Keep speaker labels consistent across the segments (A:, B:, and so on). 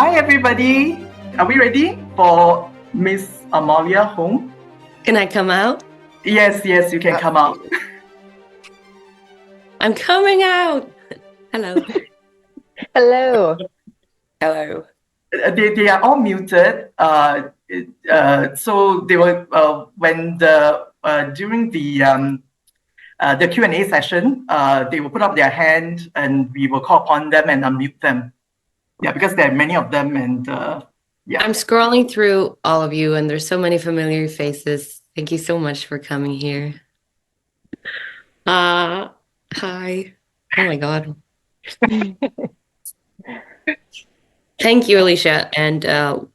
A: Hi, everybody. Are we ready for Miss Amalia Holm?
B: Can I come out?
A: Yes, you can come out.
B: I'm coming out. Hello.
C: Hello.
B: Hello.
A: They are all muted. So they were when during the Q&A session, they will put up their hand and we will call upon them and unmute them. Yeah, because there are many of them, and yeah.
B: I'm scrolling through all of you, and there's so many familiar faces. Thank you so much for coming here. Hi. Oh my God. Thank you, Alicia, and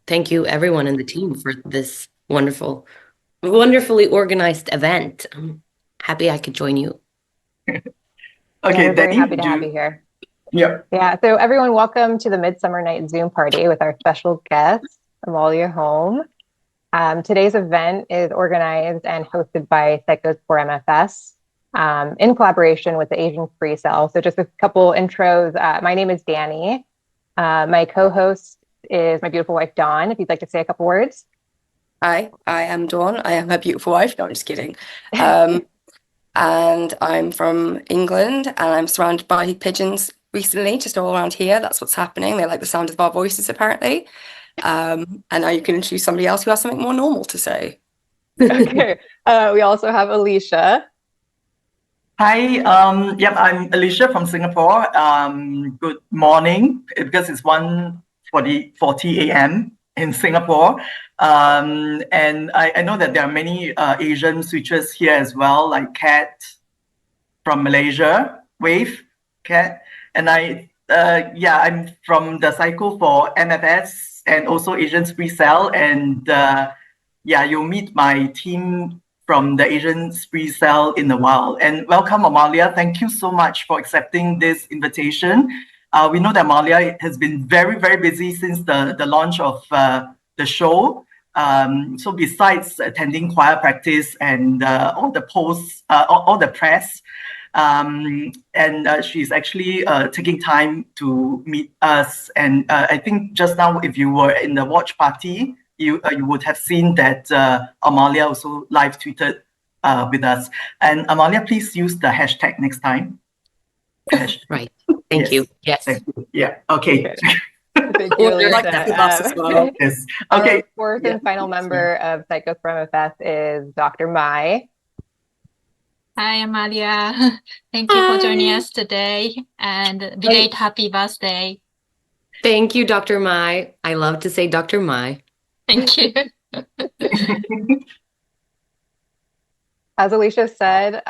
B: thank you everyone in the team for this wonderfully organized event. I'm happy I could join you.
A: Okay,
C: we're very happy to have you here.
A: Yeah.
C: So everyone, welcome to the Midsummer Night Zoom party with our special guest, Amalia Holm. Today's event is organized and hosted by Psychos for MFS in collaboration with the Asian Free Cell. So just a couple intros. My name is Danny. My co-host is my beautiful wife, Dawn, if you'd like to say a couple words.
D: Hi, I am Dawn. I am her beautiful wife. No, I'm just kidding. And I'm from England, and I'm surrounded by pigeons recently, just all around here. That's what's happening. They like the sound of our voices, apparently. And now you can introduce somebody else who has something more normal to say.
C: Okay. We also have Alicia.
A: Hi, I'm Alicia from Singapore. Good morning, because it's 1:40 a.m. in Singapore. And I know that there are many Asian switchers here as well, like Kat from Malaysia, Wave, Kat. And I'm from the Psycho for MFS and also Asian Free Cell. And you'll meet my team from the Asian Free Cell in a while. And welcome, Amalia. Thank you so much for accepting this invitation. We know that Amalia has been very, very busy since the launch of the show. So besides attending choir practice and all the posts, all the press, and she's actually taking time to meet us. And I think just now, if you were in the watch party, you would have seen that Amalia also live tweeted with us. And Amalia, please use the hashtag next time.
B: Right. Thank you. Yes.
A: Thank you. Yeah. Okay.
C: Thank you, Alicia.
D: Like that with us as well.
A: Yes. Okay.
C: Our fourth and final member of Psychos for MFS is Dr. Mai.
E: Hi, Amalia. Thank you for joining us today, and belated happy birthday.
B: Thank you, Dr. Mai. I love to say Dr. Mai.
E: Thank you.
C: As Alicia said,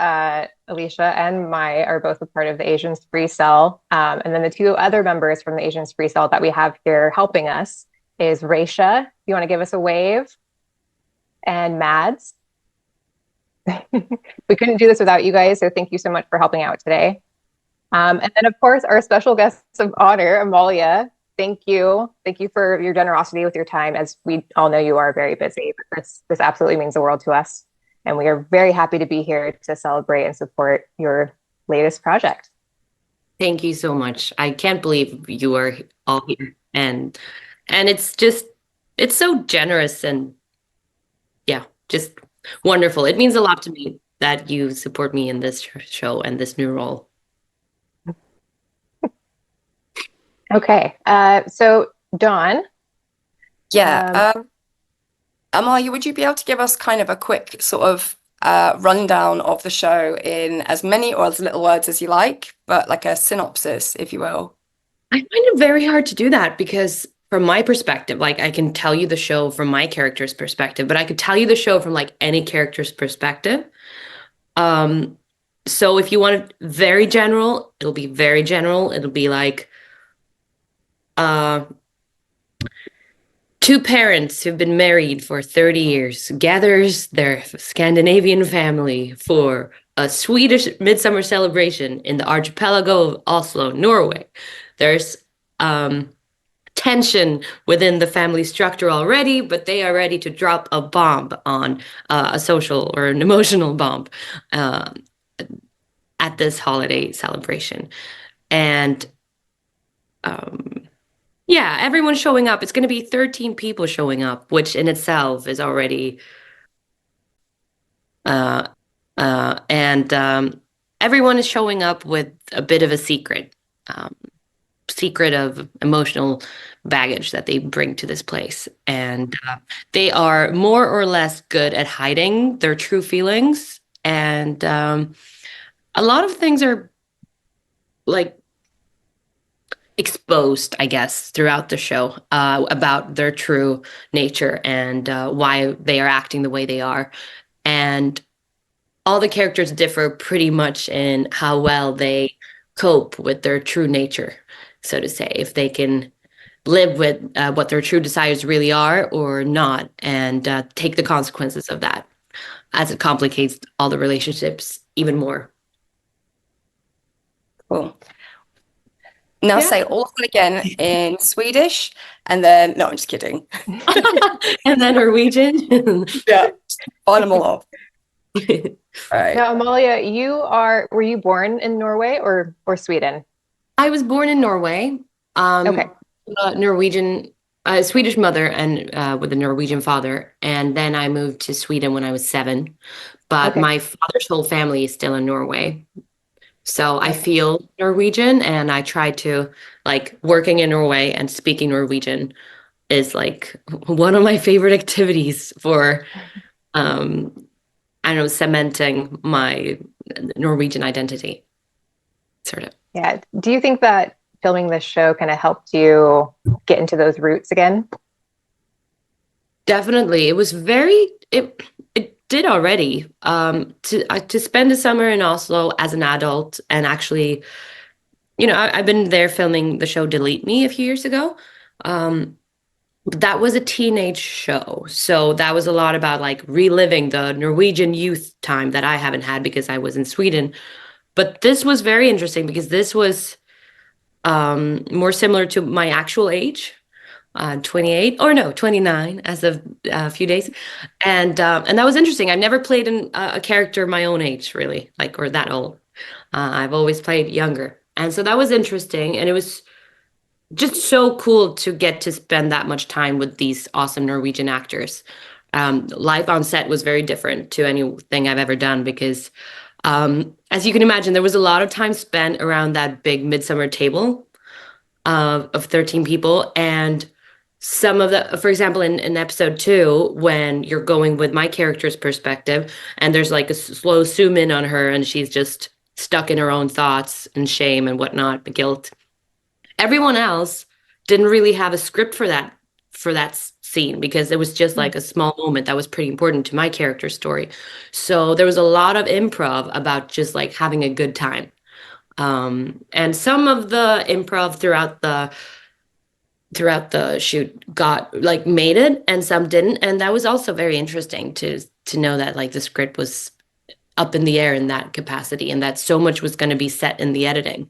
C: Alicia and Mai are both a part of the Asians Free Cell. And then the two other members from the Asians Free Cell that we have here helping us is Raisha. You want to give us a wave? And Mads. We couldn't do this without you guys, so thank you so much for helping out today. And then, of course, our special guest of honor, Amalia. Thank you. Thank you for your generosity with your time, as we all know you are very busy. But this absolutely means the world to us. And we are very happy to be here to celebrate and support your latest project.
B: Thank you so much. I can't believe you are all here. And it's so generous and just wonderful. It means a lot to me that you support me in this show and this new role.
C: Okay. So Dawn.
D: Yeah. Amalia, would you be able to give us kind of a quick sort of rundown of the show in as many or as little words as you like, but like a synopsis, if you will?
B: I find it very hard to do that because from my perspective, like I can tell you the show from my character's perspective, but I could tell you the show from like any character's perspective. So if you want it very general, it'll be very general. It'll be like two parents who've been married for 30 years gathers their Scandinavian family for a Swedish midsummer celebration in the archipelago of Oslo, Norway. There's tension within the family structure already, but they are ready to drop a bomb on a social or an emotional bomb at this holiday celebration. And yeah, everyone's showing up. It's going to be 13 people showing up, which in itself is already and everyone is showing up with a bit of a secret of emotional baggage that they bring to this place. And they are more or less good at hiding their true feelings. And a lot of things are like exposed, I guess, throughout the show about their true nature and why they are acting the way they are. And all the characters differ pretty much in how well they cope with their true nature, so to say, if they can live with what their true desires really are or not, and take the consequences of that, as it complicates all the relationships even more.
D: Cool. Now say all of it again in Swedish, and then, no, I'm just kidding.
B: And then Norwegian.
D: Yeah, find them all off. All right.
C: Now, Amalia, were you born in Norway or Sweden?
B: I was born in Norway.
C: Okay.
B: Swedish mother and with a Norwegian father. And then I moved to Sweden when I was 7. But my father's whole family is still in Norway. So I feel Norwegian, and I try to, like, working in Norway and speaking Norwegian is like one of my favorite activities for, I don't know, cementing my Norwegian identity, sort of.
C: Yeah. Do you think that filming this show kind of helped you get into those roots again?
B: Definitely. It was it did already. To spend the summer in Oslo as an adult, and actually, you know, I've been there filming the show Delete Me a few years ago. That was a teenage show. So that was a lot about like reliving the Norwegian youth time that I haven't had because I was in Sweden. But this was very interesting because this was more similar to my actual age, 28 or no, 29 as of a few days. And that was interesting. I've never played a character my own age, really, like, or that old. I've always played younger. And so that was interesting. And it was just so cool to get to spend that much time with these awesome Norwegian actors. Life on set was very different to anything I've ever done because, as you can imagine, there was a lot of time spent around that big midsummer table of 13 people. And some of the, for example, in episode 2, when you're going with my character's perspective, and there's like a slow zoom in on her, and she's just stuck in her own thoughts and shame and whatnot, guilt. Everyone else didn't really have a script for that scene because it was just like a small moment that was pretty important to my character's story. So there was a lot of improv about just like having a good time. And some of the improv throughout the shoot got like made it, and some didn't. And that was also very interesting to know that like the script was up in the air in that capacity, and that so much was going to be set in the editing.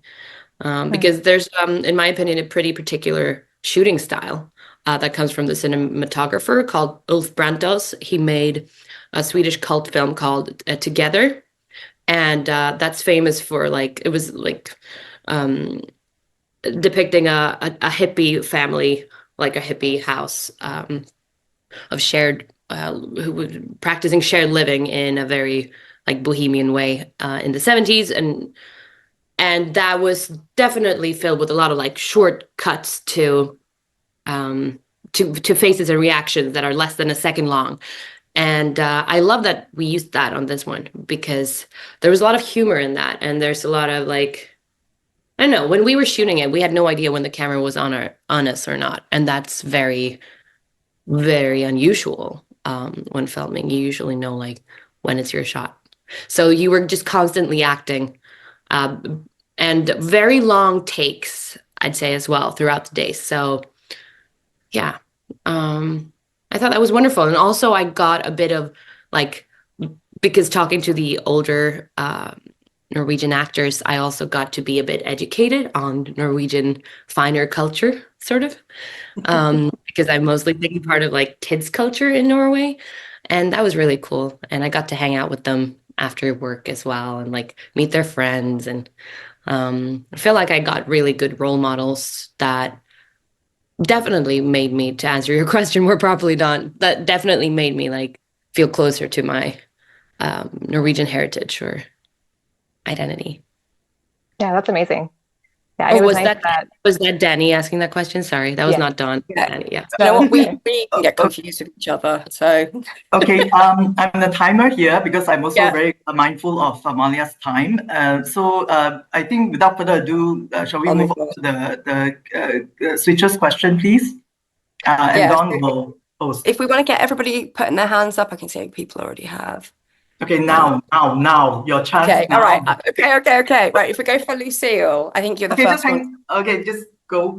B: Because there's, in my opinion, a pretty particular shooting style that comes from the cinematographer called Ulf Brantos. He made a Swedish cult film called Together, and that's famous for like, it was like depicting a hippie family, like a hippie house of shared, who would practicing shared living in a very like bohemian way in the 70s, and that was definitely filled with a lot of like short cuts to faces and reactions that are less than a second long. And I love that we used that on this one because there was a lot of humor in that. And there's a lot of like, I don't know, when we were shooting it, we had no idea when the camera was on us or not. And that's very, very unusual when filming. You usually know like when it's your shot. So you were just constantly acting. And very long takes, I'd say, as well throughout the day. So, yeah, I thought that was wonderful. And also I got a bit of like, because talking to the older Norwegian actors, I also got to be a bit educated on Norwegian finer culture, sort of, because I'm mostly taking part of like kids' culture in Norway. And that was really cool. And I got to hang out with them after work as well and like meet their friends. And I feel like I got really good role models that definitely made me, to answer your question more properly, Don, that definitely made me like feel closer to my Norwegian heritage or identity.
C: Yeah, that's amazing. Yeah,
B: Oh,
C: it was
B: was
C: nice
B: that
C: that.
B: was that Danny asking that question? Sorry, that was
C: Yeah.
B: not Don.
D: Yeah.
B: Danny, yeah.
D: You know
C: No,
D: what? We
C: okay.
D: can get confused with each other. So
A: Okay, I'm the timer here because I'm also
D: Yeah.
A: very mindful of Amalia's time. So I think without further ado, shall we
D: I'll
A: move
D: move
A: on to the switchers question, please? And
D: Yeah,
A: Don
D: so
A: will host.
D: if we want to get everybody putting their hands up, I can see people already have.
A: Okay, now, your chance
D: Okay,
A: now.
D: all right. Okay. Right, if we go for Lucille, I think you're the
A: Okay,
D: first one.
A: just go.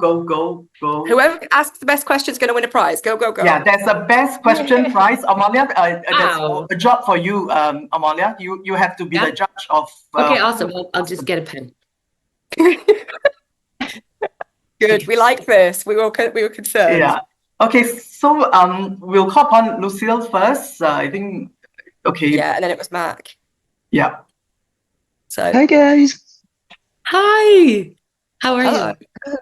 D: Whoever asks the best question is going to win a prize. Go.
A: Yeah, that's the best question prize, Amalia. That's
B: Wow.
A: a job for you, Amalia. You have to be
B: Yeah.
A: the judge of.
B: Okay, awesome. I'll just get a pen.
D: Good. We like this. We were concerned.
A: Yeah. Okay, so we'll call upon Lucille first. I think. Okay.
D: Yeah, and then it was Mac.
A: Yeah.
D: So
F: Hi guys,
B: Hi. How are
D: hello.
B: you?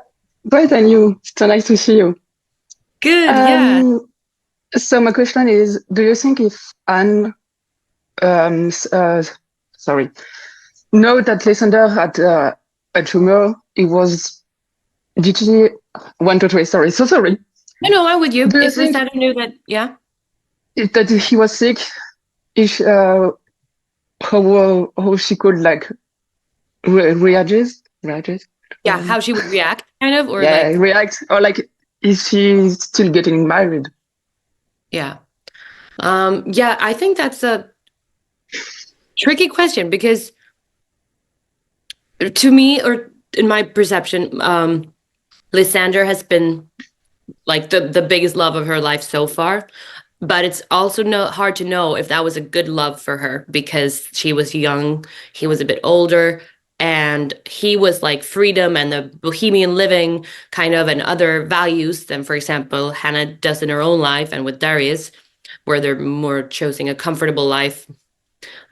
F: great and you. So nice to see you.
B: Good. Yeah.
F: So my question is, do you think if Anne, sorry, know that Lysander had a tumor, did she, 1, 2, 3, sorry, so sorry.
B: No, I'm with you.
F: Do you
B: If
F: think
B: Lysander knew that, yeah.
F: that he was sick, if, how she could like readjust?
B: Yeah, how she would react, kind of, or
F: Yeah,
B: like,
F: react, or like, is she still getting married?
B: yeah. Yeah, I think that's a tricky question because to me, or in my perception, Lysander has been like the biggest love of her life so far. But it's also hard to know if that was a good love for her because she was young, he was a bit older, and he was like freedom and the bohemian living kind of and other values than, for example, Hannah does in her own life and with Darius, where they're more choosing a comfortable life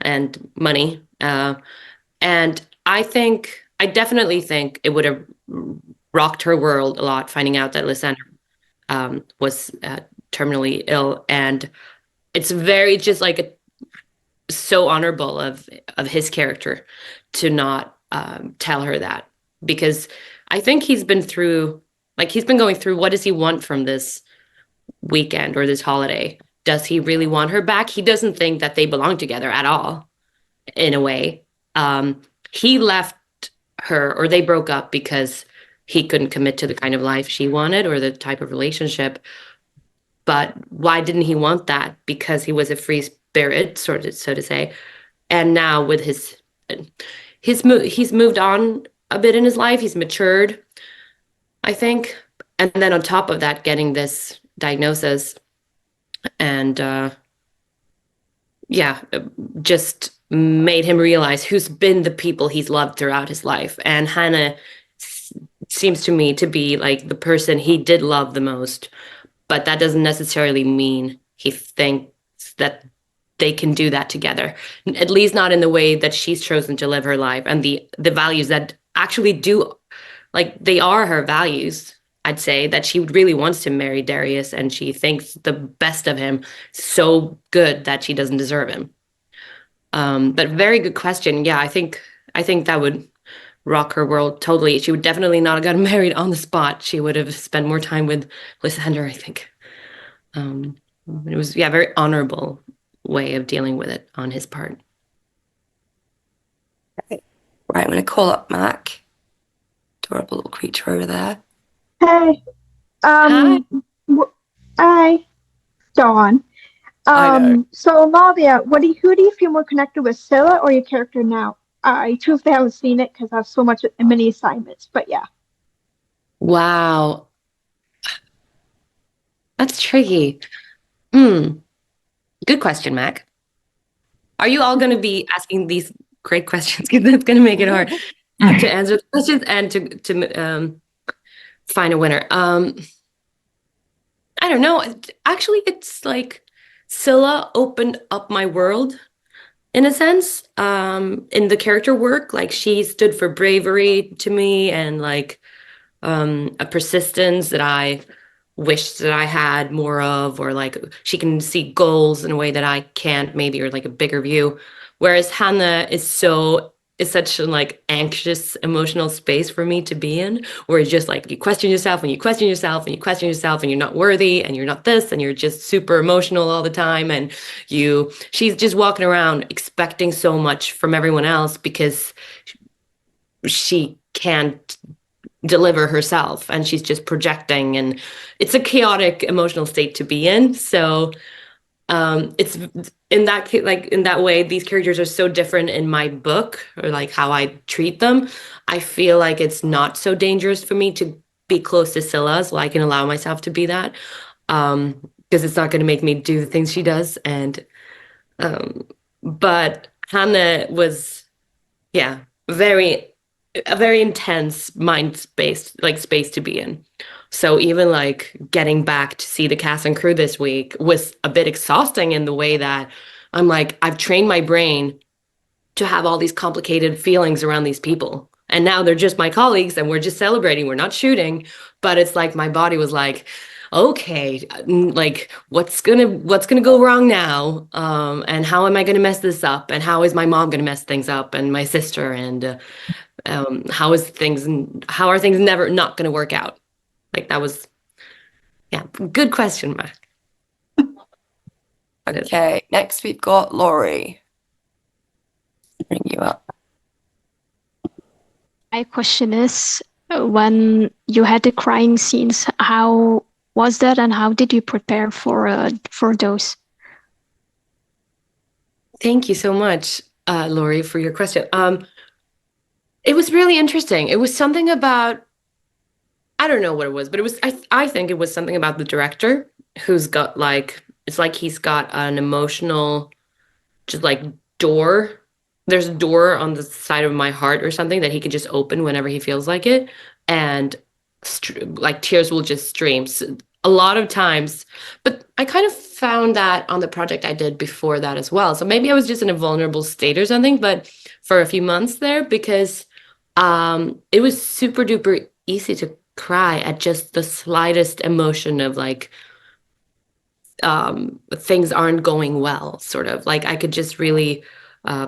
B: and money. And I definitely think it would have rocked her world a lot finding out that Lysander was terminally ill, and it's very just like so honorable of his character to not tell her that, because I think he's been going through, what does he want from this weekend or this holiday? Does he really want her back? He doesn't think that they belong together at all, in a way. He left her, or they broke up because he couldn't commit to the kind of life she wanted or the type of relationship. But why didn't he want that? Because he was a free spirit, sort of, so to say. And now with he's moved on a bit in his life. He's matured, I think. And then on top of that, getting this diagnosis and just made him realize who's been the people he's loved throughout his life. And Hannah seems to me to be like the person he did love the most. But that doesn't necessarily mean he thinks that they can do that together, at least not in the way that she's chosen to live her life, and the values that actually do, like, they are her values. I'd say that she really wants to marry Darius, and she thinks the best of him so good that she doesn't deserve him. But very good question. Yeah, I think that would rock her world totally. She would definitely not have gotten married on the spot. She would have spent more time with Lysander, I think. It was, yeah, very honorable way of dealing with it on his part.
D: Right, I'm going to call up Mac. Adorable little creature over there.
G: Hey.
B: Hi.
G: Hi, Dawn.
D: I know.
G: So Amalia, who do you feel more connected with, Scylla or your character now? I truthfully haven't seen it because I have so much many assignments, but yeah.
B: Wow. That's tricky. Good question, Mac. Are you all going to be asking these great questions? Because that's going to make it hard to answer the questions and to find a winner. I don't know. Actually, it's like Scylla opened up my world in a sense, in the character work. Like, she stood for bravery to me, and like a persistence that I wish that I had more of, or like she can see goals in a way that I can't maybe, or like a bigger view. Whereas Hannah is such a like anxious emotional space for me to be in, where it's just like you question yourself and you question yourself and you question yourself and you're not worthy and you're not this and you're just super emotional all the time, and she's just walking around expecting so much from everyone else because she can't deliver herself and she's just projecting, and it's a chaotic emotional state to be in. So it's in that way, these characters are so different in my book, or like how I treat them. I feel like it's not so dangerous for me to be close to Scylla, so I can allow myself to be that, because it's not going to make me do the things she does. And but Hannah was, yeah, a very intense mind space, like space to be in. So even like getting back to see the cast and crew this week was a bit exhausting in the way that I'm like, I've trained my brain to have all these complicated feelings around these people. And now they're just my colleagues and we're just celebrating. We're not shooting. But it's like my body was like, okay, like what's gonna go wrong now? And how am I gonna mess this up? And how is my mom gonna mess things up? And my sister, and how are things never not gonna work out? Like that was, yeah, good question, Mark.
D: Okay, next we've got Laurie. Bring you up.
H: My question is, when you had the crying scenes, how was that, and how did you prepare for those?
B: Thank you so much, Laurie, for your question. It was really interesting. It was something about, I don't know what it was, but it was, I think it was something about the director who's got like, it's like he's got an emotional, just like door. There's a door on the side of my heart or something that he can just open whenever he feels like it. And like tears will just stream. So a lot of times, but I kind of found that on the project I did before that as well. So maybe I was just in a vulnerable state or something, but for a few months there, because it was super duper easy to cry at just the slightest emotion of like things aren't going well, sort of like I could just really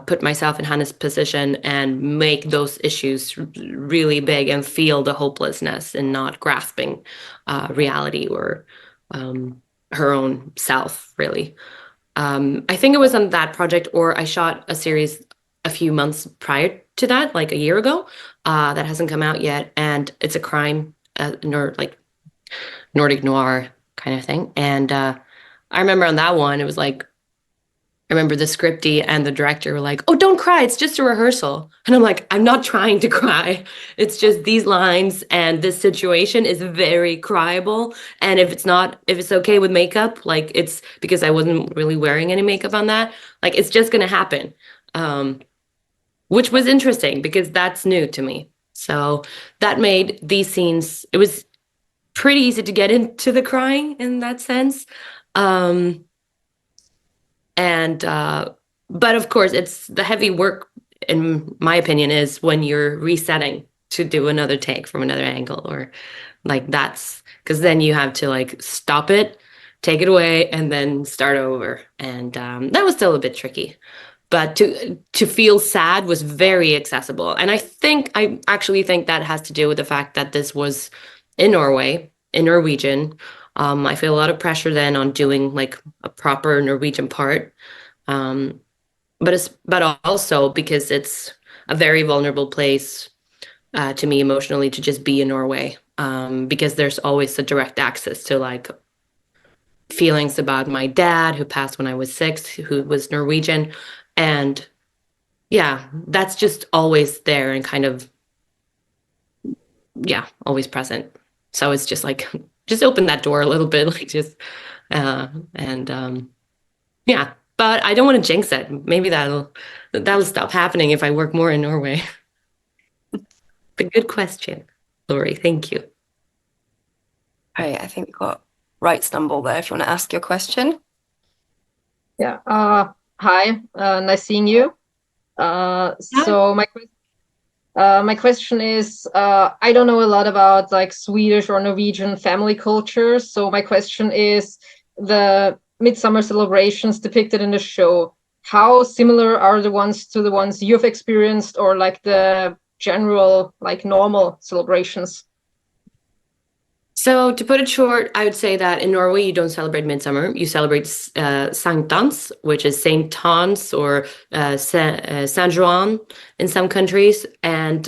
B: put myself in Hannah's position and make those issues really big and feel the hopelessness and not grasping reality or her own self, really. I think it was on that project, or I shot a series a few months prior to that, like a year ago, that hasn't come out yet, and it's a crime, like Nordic noir kind of thing. And I remember on that one, it was like, I remember the scripty and the director were like, "Oh, don't cry, it's just a rehearsal." And I'm like, I'm not trying to cry. It's just these lines and this situation is very cryable. And if it's okay with makeup, like it's because I wasn't really wearing any makeup on that, like it's just gonna happen. Which was interesting because that's new to me. So that made these scenes, it was pretty easy to get into the crying in that sense. But of course, it's the heavy work, in my opinion, is when you're resetting to do another take from another angle, or like that's because then you have to like stop it, take it away, and then start over. And that was still a bit tricky. But to feel sad was very accessible. And I actually think that has to do with the fact that this was in Norway, in Norwegian. I feel a lot of pressure then on doing like a proper Norwegian part. But also because it's a very vulnerable place to me emotionally to just be in Norway. Because there's always a direct access to like feelings about my dad who passed when I was 6, who was Norwegian. And yeah, that's just always there and kind of, yeah, always present. So it's just like, just open that door a little bit, like just, yeah. But I don't want to jinx it. Maybe that'll stop happening if I work more in Norway. But good question, Laurie. Thank you.
D: Right, I think we've got Right Stumble there if you want to ask your question.
I: Yeah. Hi. Nice seeing you. So My question is, I don't know a lot about like Swedish or Norwegian family culture. So my question is, the midsummer celebrations depicted in the show, how similar are the ones to the ones you've experienced, or like the general, like normal celebrations?
B: So to put it short, I would say that in Norway, you don't celebrate Midsummer. You celebrate Sankthans, which is Saint Hans or San Juan in some countries. And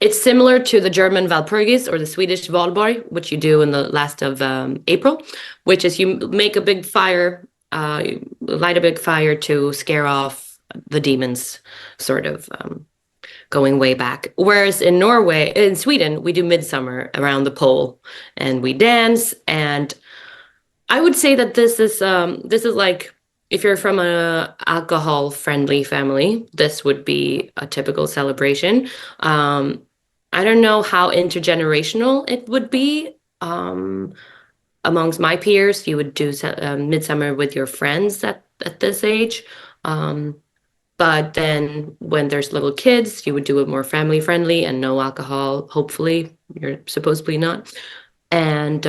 B: it's similar to the German Walpurgis or the Swedish Valborg, which you do in the last of April, which is you make a big fire, light a big fire to scare off the demons, sort of. Going way back. Whereas in Sweden, we do Midsummer around the pole and we dance. And I would say that this is like, if you're from a alcohol-friendly family, this would be a typical celebration. I don't know how intergenerational it would be. Amongst my peers, you would do Midsummer with your friends at this age. But then when there's little kids, you would do it more family friendly and no alcohol, hopefully. You're supposedly not. And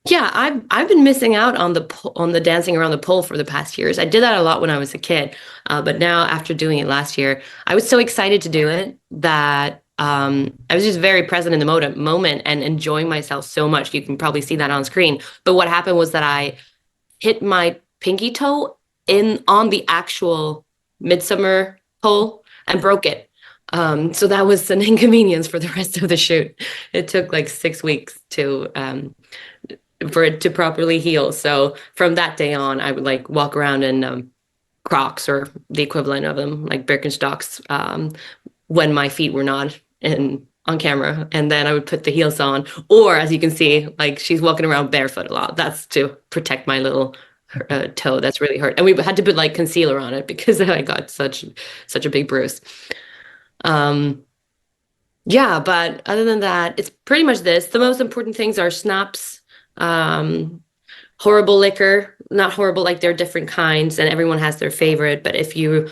B: yeah, I've been missing out on the dancing around the pole for the past years. I did that a lot when I was a kid. But now after doing it last year, I was so excited to do it that I was just very present in the moment and enjoying myself so much. You can probably see that on screen. But what happened was that I hit my pinky toe on the actual Midsummer pole and broke it. So that was an inconvenience for the rest of the shoot. It took like 6 weeks for it to properly heal. So from that day on, I would like walk around in Crocs or the equivalent of them, like Birkenstocks, when my feet were not on camera. And then I would put the heels on. Or as you can see, like she's walking around barefoot a lot. That's to protect my little toe that's really hurt, and we had to put like concealer on it because I got such a big bruise. Yeah, but other than that, it's pretty much this. The most important things are schnapps, horrible liquor, not horrible, like they're different kinds and everyone has their favorite, but if you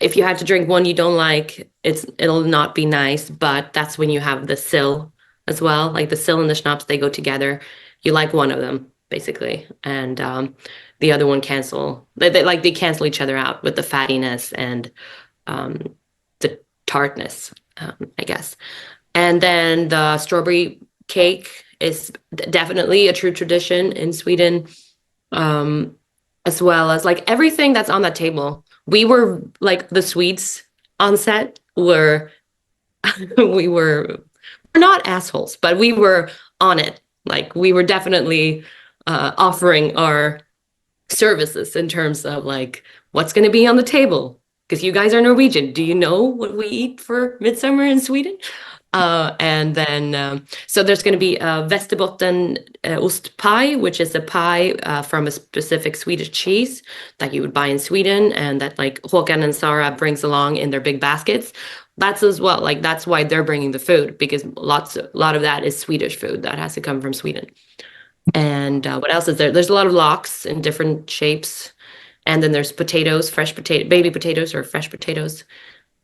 B: have to drink one you don't like, it'll not be nice. But that's when you have the sill as well, like the sill and the schnapps, they go together. You like one of them basically, and the other one they cancel each other out with the fattiness and the tartness, I guess. And then the strawberry cake is definitely a true tradition in Sweden, as well as like everything that's on that table. We were like the Swedes on set were we're not assholes, but we were on it. Like we were definitely offering our services in terms of like what's going to be on the table, because you guys are Norwegian. Do you know what we eat for Midsummer in Sweden? And then so there's going to be a Västerbotten ost pie, which is a pie from a specific Swedish cheese that you would buy in Sweden and that like Håkan and Sarah brings along in their big baskets. That's as well, like that's why they're bringing the food, because a lot of that is Swedish food that has to come from Sweden. And what else is there? There's a lot of lox in different shapes. And then there's potatoes, baby potatoes or fresh potatoes.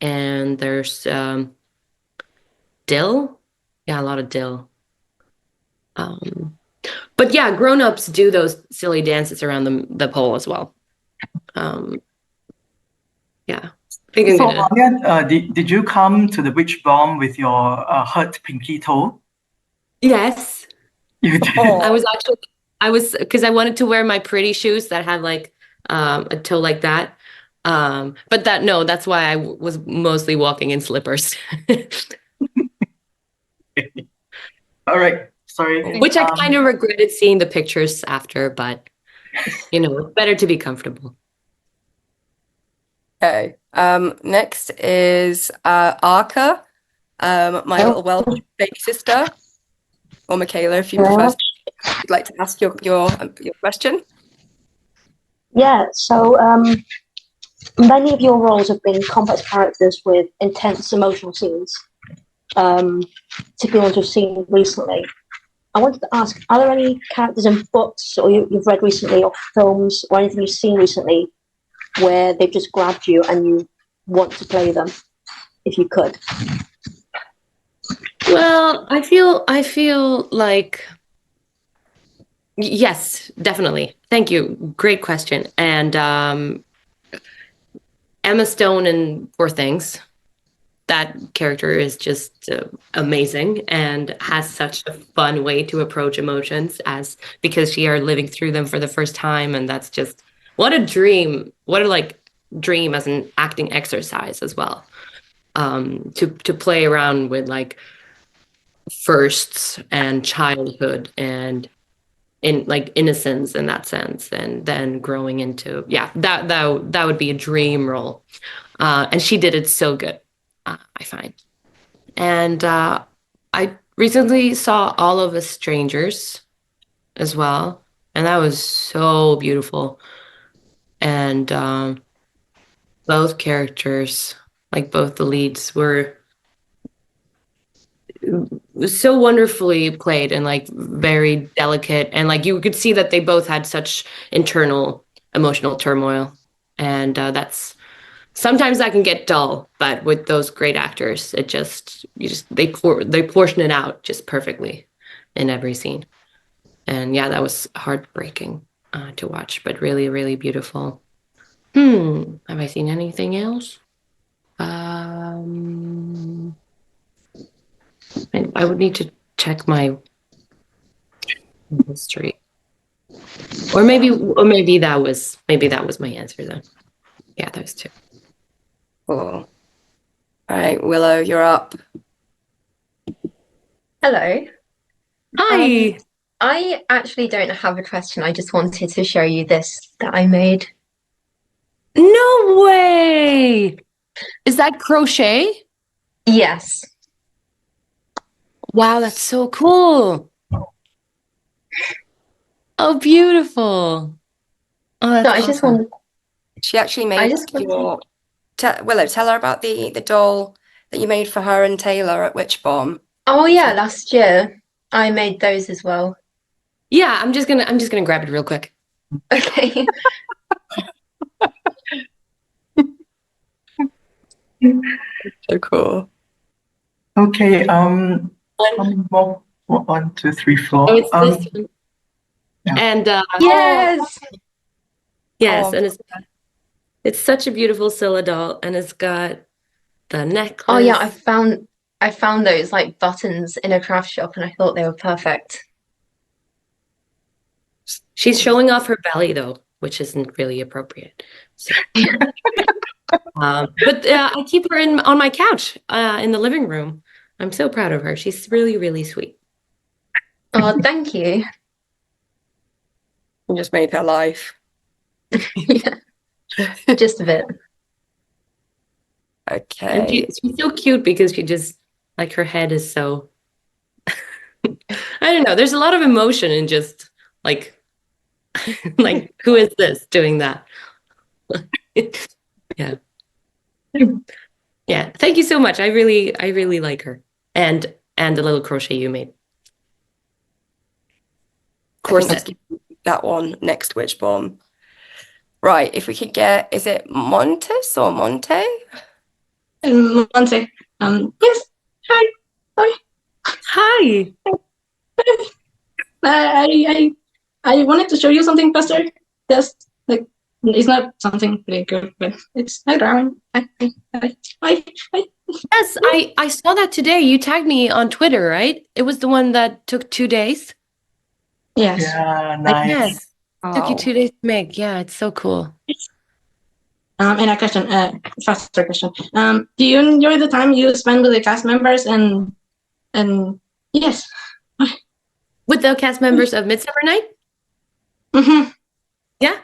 B: And there's dill. Yeah, a lot of dill. But yeah, grown-ups do those silly dances around the pole as well. Yeah.
A: So, Amalia, did you come to the Witchbomb with your hurt pinky toe?
B: Yes.
A: You did.
B: I was because I wanted to wear my pretty shoes that had like a toe like that. But that's why I was mostly walking in slippers.
A: All right. Sorry.
B: Which I kind of regretted seeing the pictures after, but it's better to be comfortable.
D: Okay. Next is Arka, my little Welsh baby sister, or Michaela, if you prefer. You'd like to ask your question?
J: Yeah. So many of your roles have been complex characters with intense emotional scenes, particularly ones we've seen recently. I wanted to ask: are there any characters in books or you've read recently, or films, or anything you've seen recently, where they've just grabbed you and you want to play them? if you could?
B: Well, I feel like yes, definitely. Thank you. Great question. And Emma Stone in Poor Things, that character is just amazing and has such a fun way to approach emotions as because she are living through them for the first time, and that's just what a dream. What a dream as an acting exercise as well. To play around with firsts and childhood and in innocence in that sense, and then growing into that would be a dream role, and she did it so good, I find. And I recently saw All of Us Strangers as well, and that was so beautiful. And both characters, both the leads, were so wonderfully played and very delicate, and you could see that they both had such internal emotional turmoil, and that's sometimes that can get dull, but with those great actors they portion it out just perfectly in every scene. And yeah, that was heartbreaking to watch, but really, really beautiful. Have I seen anything else? I would need to check my history, or maybe that was my answer then. Yeah, those two.
D: Cool. All right, Willow, you're up.
K: Hello.
B: Hi.
K: I actually don't have a question. I just wanted to show you this that I made.
B: No way! Is that crochet?
K: Yes.
B: Wow, that's so cool. Oh, beautiful. Oh, that's
K: I just
B: awesome.
K: wanted.
D: She actually made Willow, tell her about the doll that you made for her and Taylor at Witchbomb.
K: Oh yeah, last year I made those as well.
B: Yeah, I'm just gonna grab it real quick.
K: Okay.
D: So cool.
A: Okay. One, 2, 3, 4.
B: Oh, it's this one.
A: Yeah.
B: And
K: yes.
B: Yes, and it's such a beautiful Scylla doll, and it's got the necklace.
K: Oh yeah, I found those buttons in a craft shop, and I thought they were perfect.
B: She's showing off her belly though, which isn't really appropriate. So. But I keep her on my couch in the living room. I'm so proud of her. She's really, really sweet.
K: Oh, thank you.
D: You just made her life.
K: Yeah. Just a bit.
D: Okay.
B: And she's so cute because she just her head is so I don't know. There's a lot of emotion in just who is this doing that? Yeah. Yeah. Thank you so much. I really like her. And the little crochet you made. Corset.
D: That one next Witchbomb. Right. If we could get, is it Montes or Monte?
L: Monte. Yes. Hi.
B: Hi.
L: I wanted to show you something, Pastor. Just it's not something really good, but it's a drawing.
B: Yes, I saw that today. You tagged me on Twitter, right? It was the one that took 2 days.
L: Yes.
A: Yeah, nice.
B: Took you 2 days to make. Yeah, it's so cool.
L: And a question, faster question. Do you enjoy the time you spend with the cast members and yes.
B: With the cast members of Midsummer Night?
L: Mm-hmm.
B: Yeah.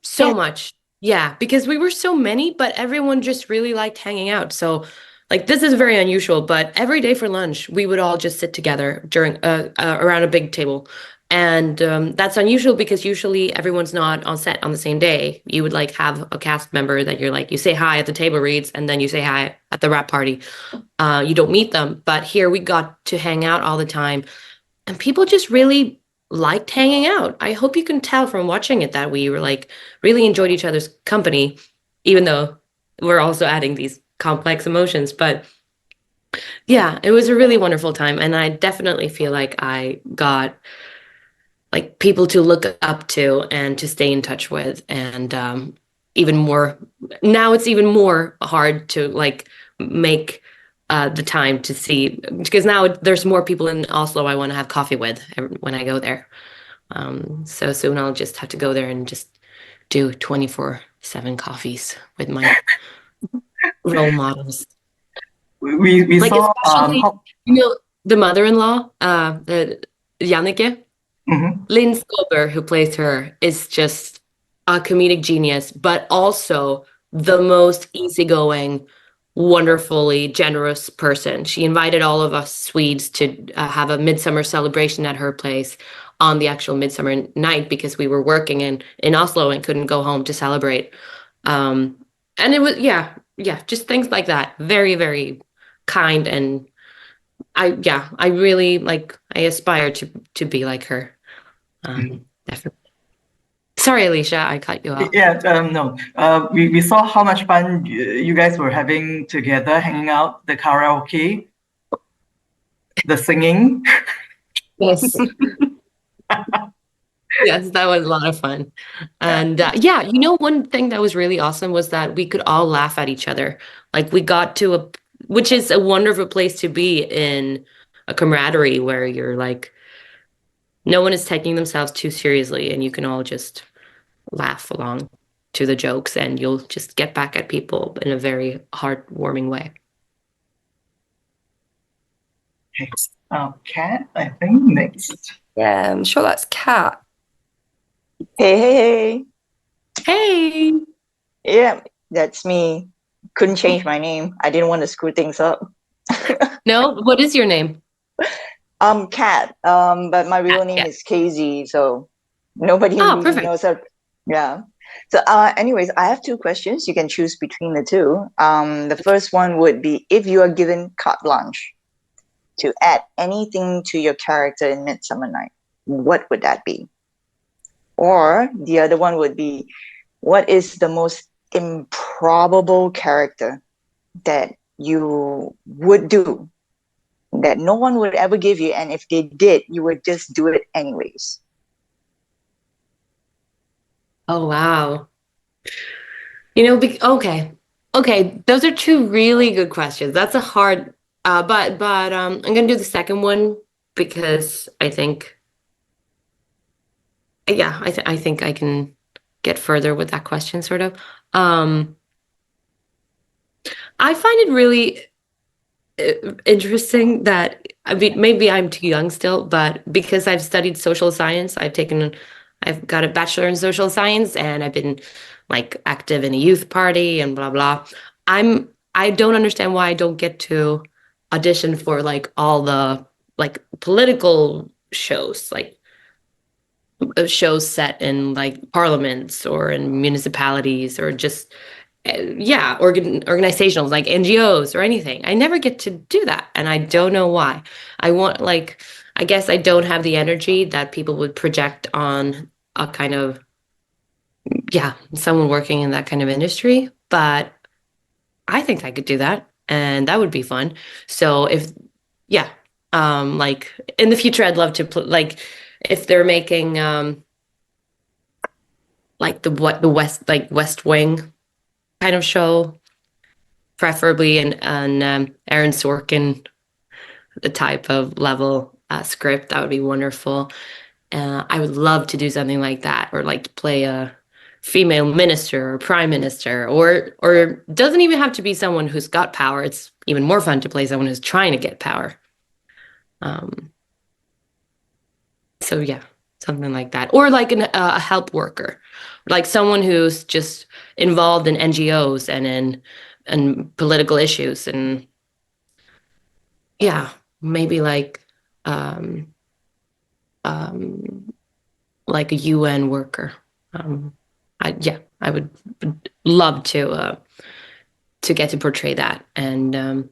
B: So much. Yeah, because we were so many, but everyone just really liked hanging out. So this is very unusual, but every day for lunch, we would all just sit together during around a big table. And that's unusual because usually everyone's not on set on the same day. You would have a cast member that you're you say hi at the table reads, and then you say hi at the wrap party. You don't meet them, but here we got to hang out all the time. And people just really liked hanging out. I hope you can tell from watching it that we were really enjoyed each other's company, even though we're also adding these complex emotions. But yeah, it was a really wonderful time. And I definitely feel like I got like people to look up to and to stay in touch with. And even more now, it's even more hard to like make the time to see, because now there's more people in Oslo I want to have coffee with when I go there. So soon I'll just have to go there and just do 24/7 coffees with my role models.
A: We
B: Like
A: saw
B: especially, the mother-in-law, the Jannike, Lynn Skober, who plays her, is just a comedic genius, but also the most easygoing, wonderfully generous person. She invited all of us Swedes to have a midsummer celebration at her place on the actual Midsummer Night, because we were working in Oslo and couldn't go home to celebrate. And it was, yeah, just things like that. Very, very kind. And I really like, I aspire to be like her. Definitely. Sorry, Alicia, I cut you off.
A: Yeah, no. We saw how much fun you guys were having together, hanging out, the karaoke, the singing.
B: Yes. Yes, that was a lot of fun. And yeah, one thing that was really awesome was that we could all laugh at each other. Like we got to which is a wonderful place to be in, a camaraderie where you're like, no one is taking themselves too seriously and you can all just laugh along to the jokes and you'll just get back at people in a very heartwarming way.
A: Kat, I think next.
D: Yeah, I'm sure that's Kat.
M: Hey.
B: Hey.
M: Yeah, that's me. Couldn't change my name. I didn't want to screw things up.
B: No? What is your name?
M: Kat. But my real name is KZ, so nobody really knows how. Yeah. So anyways, I have two questions. You can choose between the two. The first one would be, if you are given carte blanche to add anything to your character in Midsummer Night, what would that be? Or the other one would be, what is the most improbable character that you would do that no one would ever give you, and if they did, you would just do it anyways?
B: Oh, wow. Okay. Those are two really good questions. That's a hard, but I'm gonna do the second one because I think, yeah, I think I can get further with that question, sort of. I find it really interesting that, I mean, maybe I'm too young still, but because I've studied social science, I've got a bachelor in social science and I've been like active in a youth party and blah, blah. I don't understand why I don't get to audition for like all the like political shows, like shows set in like parliaments or in municipalities or just organizations like NGOs or anything. I never get to do that, and I don't know why. I guess I don't have the energy that people would project on a kind of someone working in that kind of industry, but I think I could do that and that would be fun. So like in the future I'd love to like if they're making like the West Wing kind of show, preferably an Aaron Sorkin the type of level script, that would be wonderful. I would love to do something like that, or like play a female minister or prime minister, or doesn't even have to be someone who's got power. It's even more fun to play someone who's trying to get power. So yeah, something like that, or like a help worker, like someone who's just involved in NGOs and in political issues, and maybe like a UN worker. I would love to get to portray that, and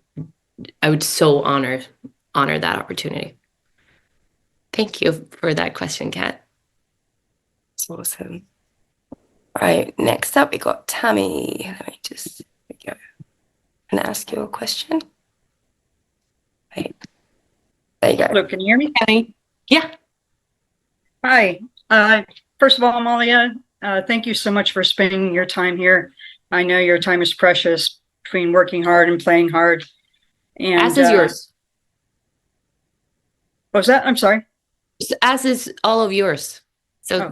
B: I would so honor that opportunity. Thank you for that question, Kat.
D: That's awesome. Right, next up we got Tammy. Let me just go. and ask you a question. Right. There you go.
N: Hello, can you hear me?
B: Yeah.
N: Hi. First of all, Amalia, thank you so much for spending your time here. I know your time is precious between working hard and playing hard. And
B: as is yours.
N: What was that? I'm sorry.
B: As is all of yours. So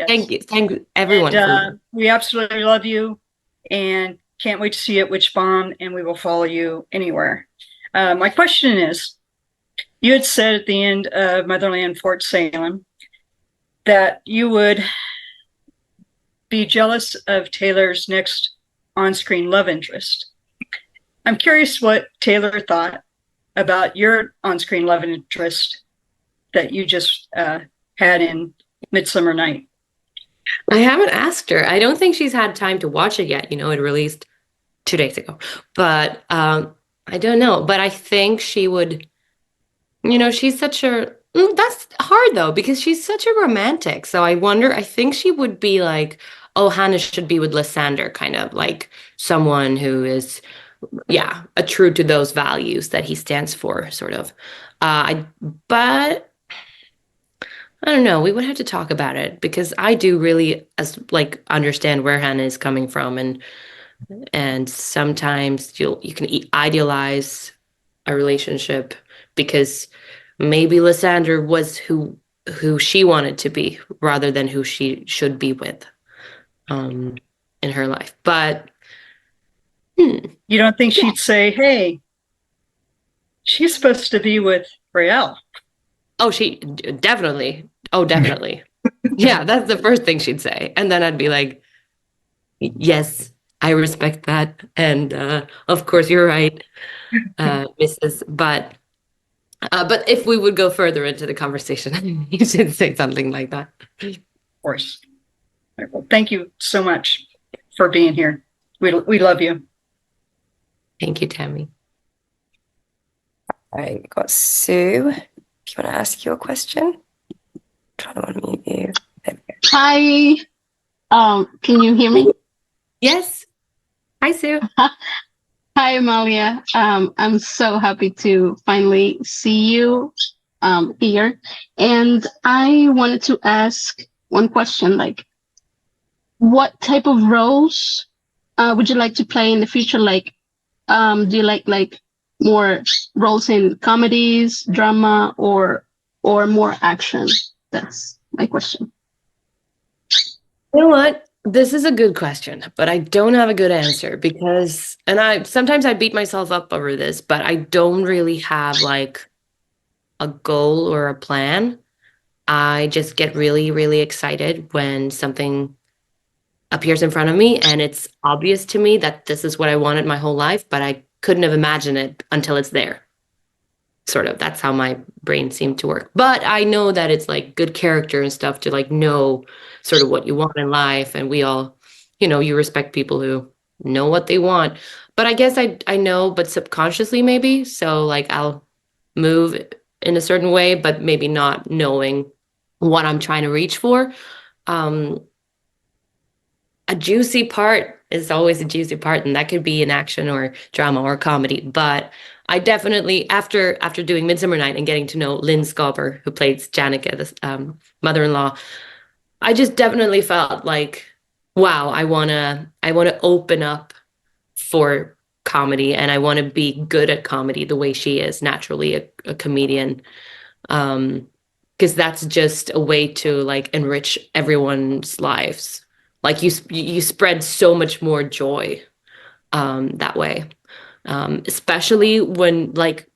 B: thank you everyone.
N: And, we absolutely love you and can't wait to see you at Witchbomb, and we will follow you anywhere. My question is, you had said at the end of Motherland Fort Salem that you would be jealous of Taylor's next on-screen love interest. I'm curious what Taylor thought about your on-screen love interest that you just had in Midsummer Night.
B: I haven't asked her. I don't think she's had time to watch it yet. You know, it released 2 days ago. But I don't know. But I think she would, you know, she's such a, that's hard though, because she's such a romantic. So I wonder, I think she would be like, oh, Hannah should be with Lysander, kind of like someone who is, yeah, a true to those values that he stands for, sort of. But I don't know. We would have to talk about it because I do really understand where Hannah is coming from, and sometimes you can idealize a relationship because maybe Lysander was who she wanted to be rather than who she should be with in her life. But
N: you don't think she'd say, "Hey, she's supposed to be with Rael"?
B: Oh, she definitely. Oh, definitely. Yeah, that's the first thing she'd say. And then I'd be like, yes, I respect that. And of course, you're right, Mrs. But if we would go further into the conversation, you should say something like that.
N: Of course. Well, thank you so much for being here. We love you.
B: Thank you, Tammy.
D: All right, we've got Sue. If you want to ask your question, trying to unmute you. There we go.
O: Hi. Can you hear me?
B: Yes. Hi, Sue.
O: Hi, Amalia. I'm so happy to finally see you here. And I wanted to ask one question, like, what type of roles would you like to play in the future? Like, do you like more roles in comedies, drama, or more action? That's my question.
B: You know what? This is a good question, but I don't have a good answer because, and sometimes I beat myself up over this, but I don't really have like a goal or a plan. I just get really, really excited when something appears in front of me and it's obvious to me that this is what I wanted my whole life, but I couldn't have imagined it until it's there. Sort of, that's how my brain seemed to work. But I know that it's like good character and stuff to like know sort of what you want in life. And we all, you know, you respect people who know what they want. But I guess I know, but subconsciously maybe. So like I'll move in a certain way, but maybe not knowing what I'm trying to reach for. A juicy part is always a juicy part, and that could be an action or drama or comedy. But I definitely, after doing Midsummer Night and getting to know Lynn Scauber, who plays Janica, the mother-in-law, I just definitely felt like, wow, I wanna open up for comedy, and I want to be good at comedy the way she is naturally a comedian, because that's just a way to like enrich everyone's lives. Like you spread so much more joy that way. Especially when like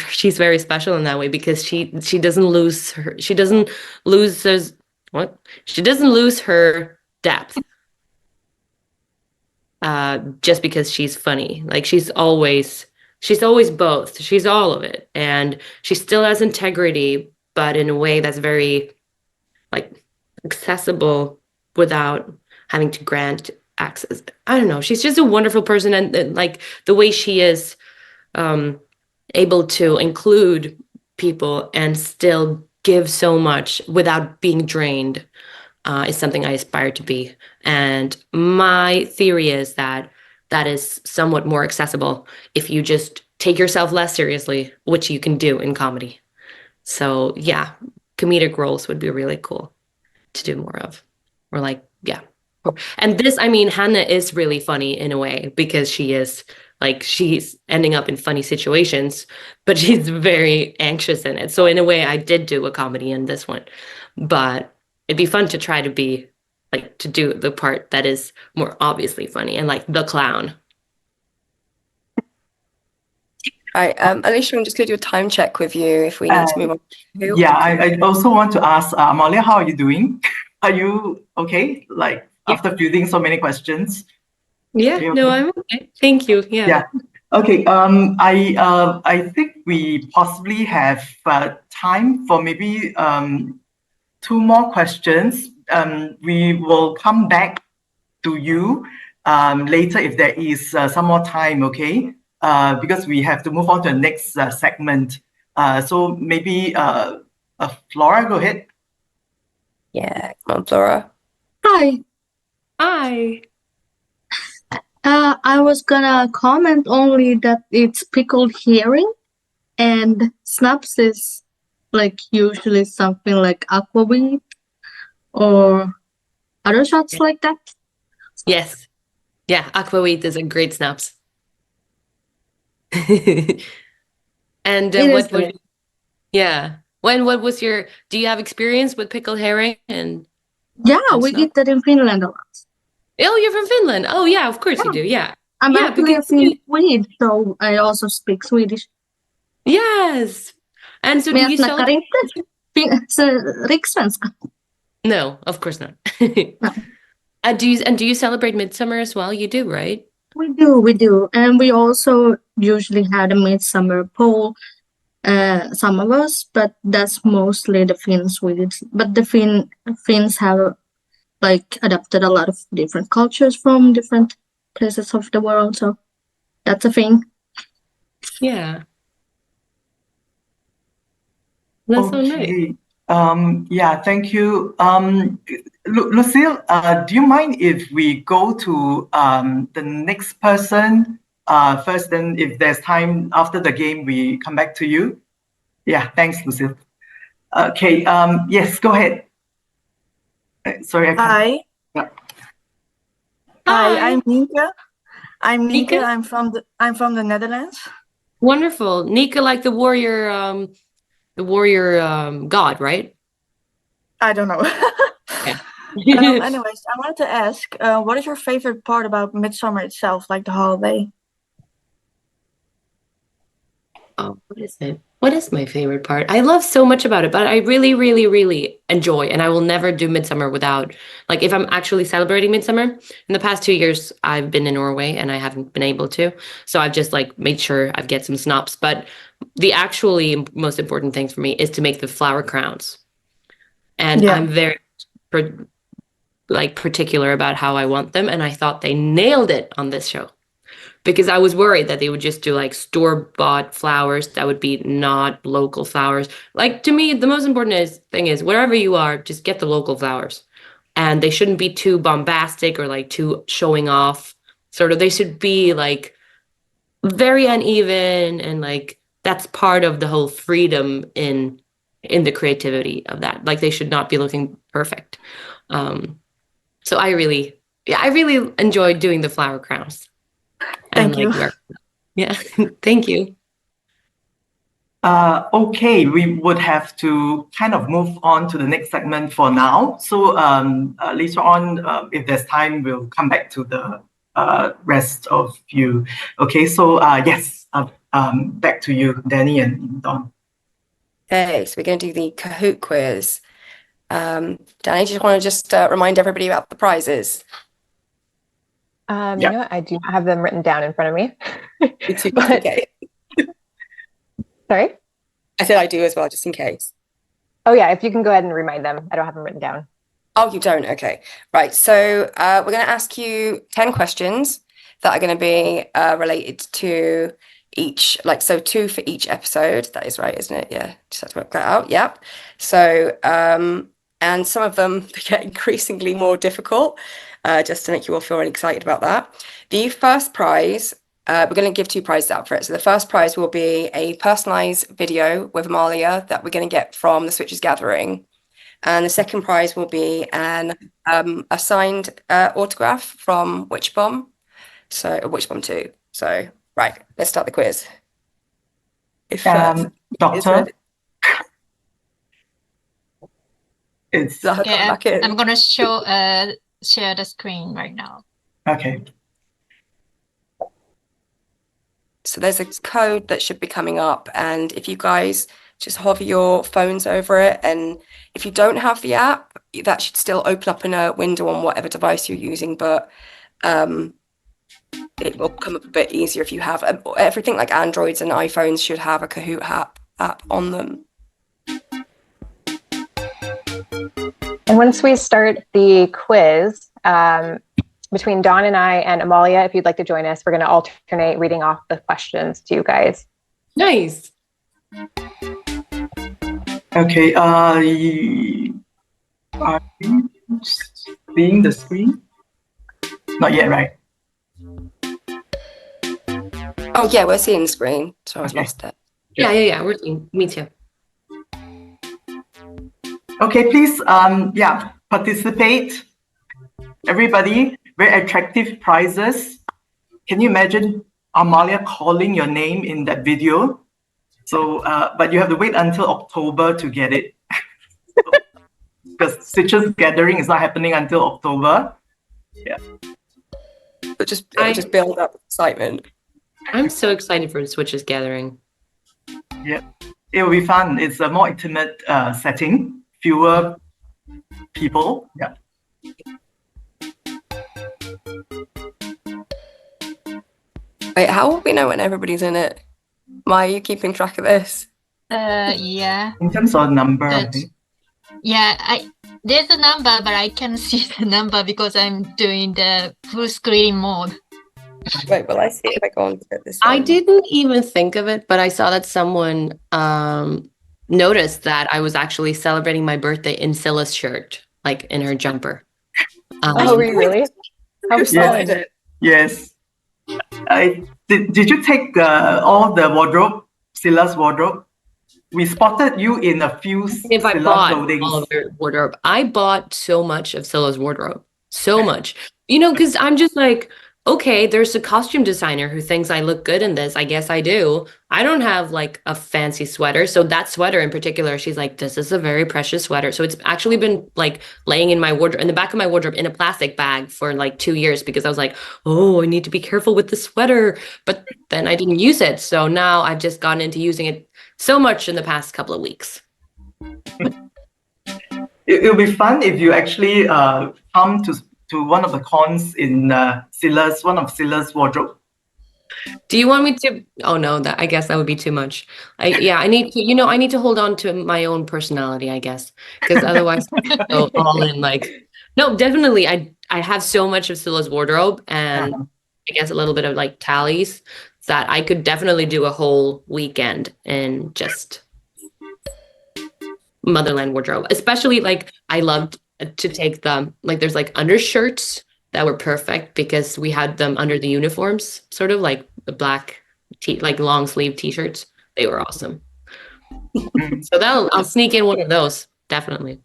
B: she's very special in that way because she doesn't lose her depth just because she's funny. Like she's always both. She's all of it, and she still has integrity, but in a way that's very like accessible without having to grant access. I don't know. She's just a wonderful person, and like the way she is able to include people and still give so much without being drained is something I aspire to be. And my theory is that that is somewhat more accessible if you just take yourself less seriously, which you can do in comedy. So yeah, comedic roles would be really cool to do more of. Or like, yeah. And this, I mean, Hannah is really funny in a way because she's ending up in funny situations, but she's very anxious in it. So in a way, I did do a comedy in this one, but it'd be fun to try to be like to do the part that is more obviously funny and like the clown.
D: Right, Alicia, I'm just going to do a time check with you if we need to move on.
A: Yeah, I also want to ask Amalia, how are you doing? Are you okay? Like after fielding so many questions?
B: Yeah, no, I'm okay. Thank you. Yeah.
A: Okay. I think we possibly have time for maybe 2 more questions. We will come back to you later if there is some more time, okay? Because we have to move on to the next segment. So maybe Flora, go ahead.
D: Yeah, come on, Flora.
P: Hi.
B: Hi.
P: I was gonna comment only that it's pickled herring, and snaps is like usually something like aquavit or other shots like that.
B: Yes. Yeah, aquavit is a great snaps. And what would what was your, do you have experience with pickled herring? And
P: we eat that in Finland a lot.
B: Oh, you're from Finland. Oh yeah, of course you do. Yeah.
P: I'm actually a Swede, so I also speak Swedish.
B: Yes. And so do you
P: snackar inte rikssvenska.
B: No, of course not. Do you celebrate Midsummer as well? You do, right?
P: We do. And we also usually had a Midsummer poll, some of us, but that's mostly the Finns with it. But the Finns have like adopted a lot of different cultures from different places of the world. So that's a thing.
B: Yeah. That's so nice.
A: Yeah, thank you. Lucille, do you mind if we go to the next person first, then if there's time after the game, we come back to you? Yeah, thanks, Lucille. Okay, yes, go ahead. Sorry, I can't.
Q: Hi.
A: Yeah.
Q: Hi, I'm Nika. Nika. I'm from the Netherlands.
B: Wonderful. Nika, like the warrior god, right?
Q: I don't know.
B: Yeah.
Q: Anyways, I wanted to ask, what is your favorite part about Midsummer itself, like the holiday?
B: Oh, what is it? What is my favorite part? I love so much about it, but I really, really, really enjoy, and I will never do Midsummer without, like, if I'm actually celebrating Midsummer. In the past 2 years, I've been in Norway and I haven't been able to. So I've just like made sure I get some snaps. But the actually most important thing for me is to make the flower crowns. And I'm very particular about how I want them. And I thought they nailed it on this show. Because I was worried that they would just do like store-bought flowers that would be not local flowers. Like, to me, the most important thing is wherever you are, just get the local flowers. And they shouldn't be too bombastic or like too showing off. Sort of, they should be like very uneven, and like that's part of the whole freedom in the creativity of that. Like, they should not be looking perfect. So I really enjoyed doing the flower crowns.
Q: Thank you.
B: Yeah, thank you.
A: Okay, we would have to kind of move on to the next segment for now. So later on, if there's time, we'll come back to the rest of you. Okay, so yes, back to you, Danny and Don.
D: Okay, so we're going to do the Kahoot quiz. Danny, do you want to remind everybody about the prizes?
C: You know what? I do not have them written down in front of me.
D: Okay.
C: Sorry?
D: I said I do as well, just in case.
C: Oh yeah, if you can go ahead and remind them. I don't have them written down.
D: Oh, you don't? Okay. Right, so we're going to ask you 10 questions that are going to be related to each, like, so 2 for each episode. That is right, isn't it? Yeah, just have to work that out. Yep. So and some of them get increasingly more difficult, just to make you all feel really excited about that. The first prize, we're going to give 2 prizes out for it. So the first prize will be a personalised video with Amalia that we're going to get from the Switches Gathering. And the second prize will be an a signed autograph from Witchbomb, so Witchbomb 2. So, right, let's start the quiz. If
A: Doctor, it's
E: Yeah, I'm gonna share the screen right now.
A: okay.
D: So there's a code that should be coming up, and if you guys just hover your phones over it, and if you don't have the app, that should still open up in a window on whatever device you're using, but it will come up a bit easier if you have everything. Like Androids and iPhones should have a Kahoot app on them.
C: And once we start the quiz, between Dawn and I and Amalia, if you'd like to join us, we're going to alternate reading off the questions to you guys.
B: Nice.
A: Okay. Are you seeing the screen? Not yet, right?
D: Oh yeah, we're seeing the screen. So I was lost it.
B: Yeah. We're seeing. Me too.
A: Okay, please, participate. Everybody, very attractive prizes. Can you imagine Amalia calling your name in that video? So, but you have to wait until October to get it. Because Switches Gathering is not happening until October. Yeah.
D: But just build up excitement.
B: I'm so excited for the Switches Gathering.
A: Yeah, it will be fun. It's a more intimate setting, fewer people. Yeah.
D: Wait, how will we know when everybody's in it? Why are you keeping track of this?
E: Yeah.
A: In terms of number, I think.
E: Yeah, there's a number, but I can see the number because I'm doing the full screen mode.
D: Wait, will I see if I go on to this one?
B: I didn't even think of it, but I saw that someone noticed that I was actually celebrating my birthday in Scylla's shirt, like in her jumper.
C: Oh, really? How fun.
A: Yes. Did you take all the wardrobe, Scylla's wardrobe? We spotted you in a few
B: If I
A: Scylla
B: bought
A: clothing.
B: all of her wardrobe, I bought so much of Scylla's wardrobe, so much. You know, because I'm just like, okay, there's a costume designer who thinks I look good in this. I guess I do. I don't have like a fancy sweater. So that sweater in particular, she's like, this is a very precious sweater. So it's actually been like laying in my wardrobe, in the back of my wardrobe in a plastic bag for like 2 years because I was like, oh, I need to be careful with the sweater. But then I didn't use it. So now I've just gotten into using it so much in the past couple of weeks.
A: It'll be fun if you actually come to one of the cons in one of Scylla's wardrobe.
B: Do you want me to? Oh no, I guess that would be too much. I need to, I need to hold on to my own personality, I guess, because otherwise I go all in like, no, definitely. I have so much of Scylla's wardrobe and I guess a little bit of like tallies that I could definitely do a whole weekend in just Motherland wardrobe, especially like I loved to take them, like there's like undershirts that were perfect because we had them under the uniforms, sort of like the black like long sleeve t-shirts. They were awesome. So I'll sneak in one of those, definitely.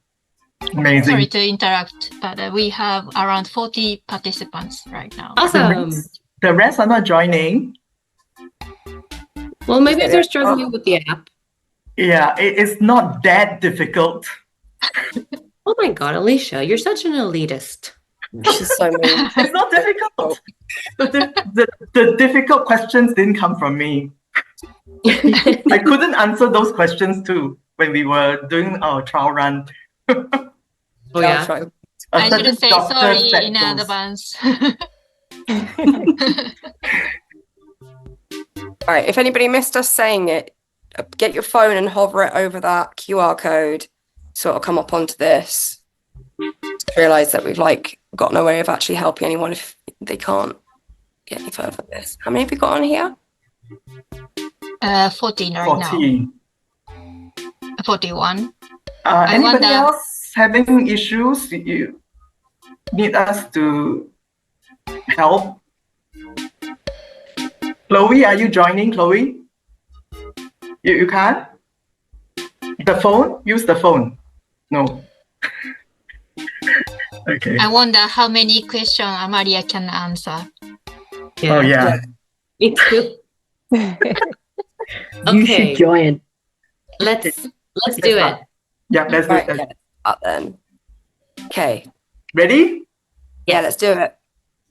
A: Amazing.
E: Sorry to interrupt, but we have around 40 participants right now.
B: Awesome.
A: The rest are not joining.
B: Well, maybe they're struggling with the app.
A: Yeah, it's not that difficult.
B: Oh my God, Alicia, you're such an elitist.
D: She's so mean.
A: It's not difficult. The difficult questions didn't come from me. I couldn't answer those questions too when we were doing our trial run.
B: Oh yeah.
E: I should say sorry in advance.
D: All right, if anybody missed us saying it, get your phone and hover it over that QR code so it'll come up onto this. Just realize that we've like got no way of actually helping anyone if they can't get any further with this. How many have we got on here?
E: 14 right now. 41.
A: Anybody else? having issues? You need us to help? Chloe, are you joining, Chloe? You can't? The phone? Use the phone. No. Okay.
E: I wonder how many questions Amalia can answer.
A: Oh, yeah.
B: Me too.
R: You should join.
B: Let's do it.
A: Yeah, let's do
D: Right,
A: it.
D: yeah, up then. Okay.
A: Ready?
D: Yeah, let's do it.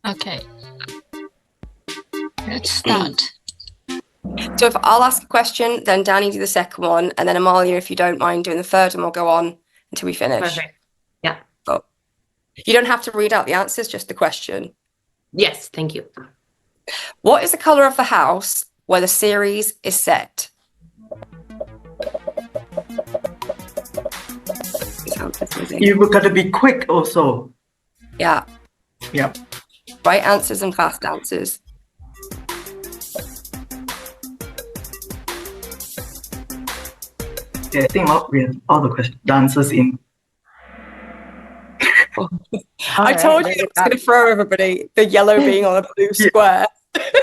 E: Okay. Let's start.
D: So if I'll ask a question, then Danny do the second one, and then Amalia, if you don't mind doing the third one, we'll go on until we finish.
B: Perfect. Yeah.
D: Oh. You don't have to read out the answers, just the question.
B: Yes, thank you.
D: What is the colour of the house where the series is set?
A: You've got to be quick also.
D: Yeah.
A: Yeah.
D: Right answers and fast answers.
A: Yeah, I think we have all the answers in.
D: I told you it was going to throw everybody, the yellow being on a blue square.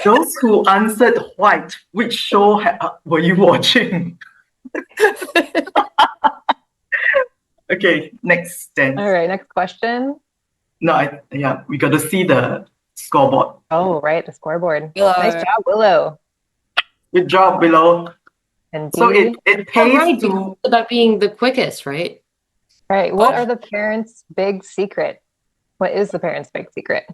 A: Those who answered white, which show were you watching? Okay, next then.
C: All right, next question.
A: No, we got to see the scoreboard.
C: Oh, right, the scoreboard.
D: Willow.
C: Nice job, Willow.
A: Good job, Willow.
C: And
A: so it pays
B: right,
A: to
B: about being the quickest, right?
C: Right. What are the parents' big secret? What is the parents' big secret?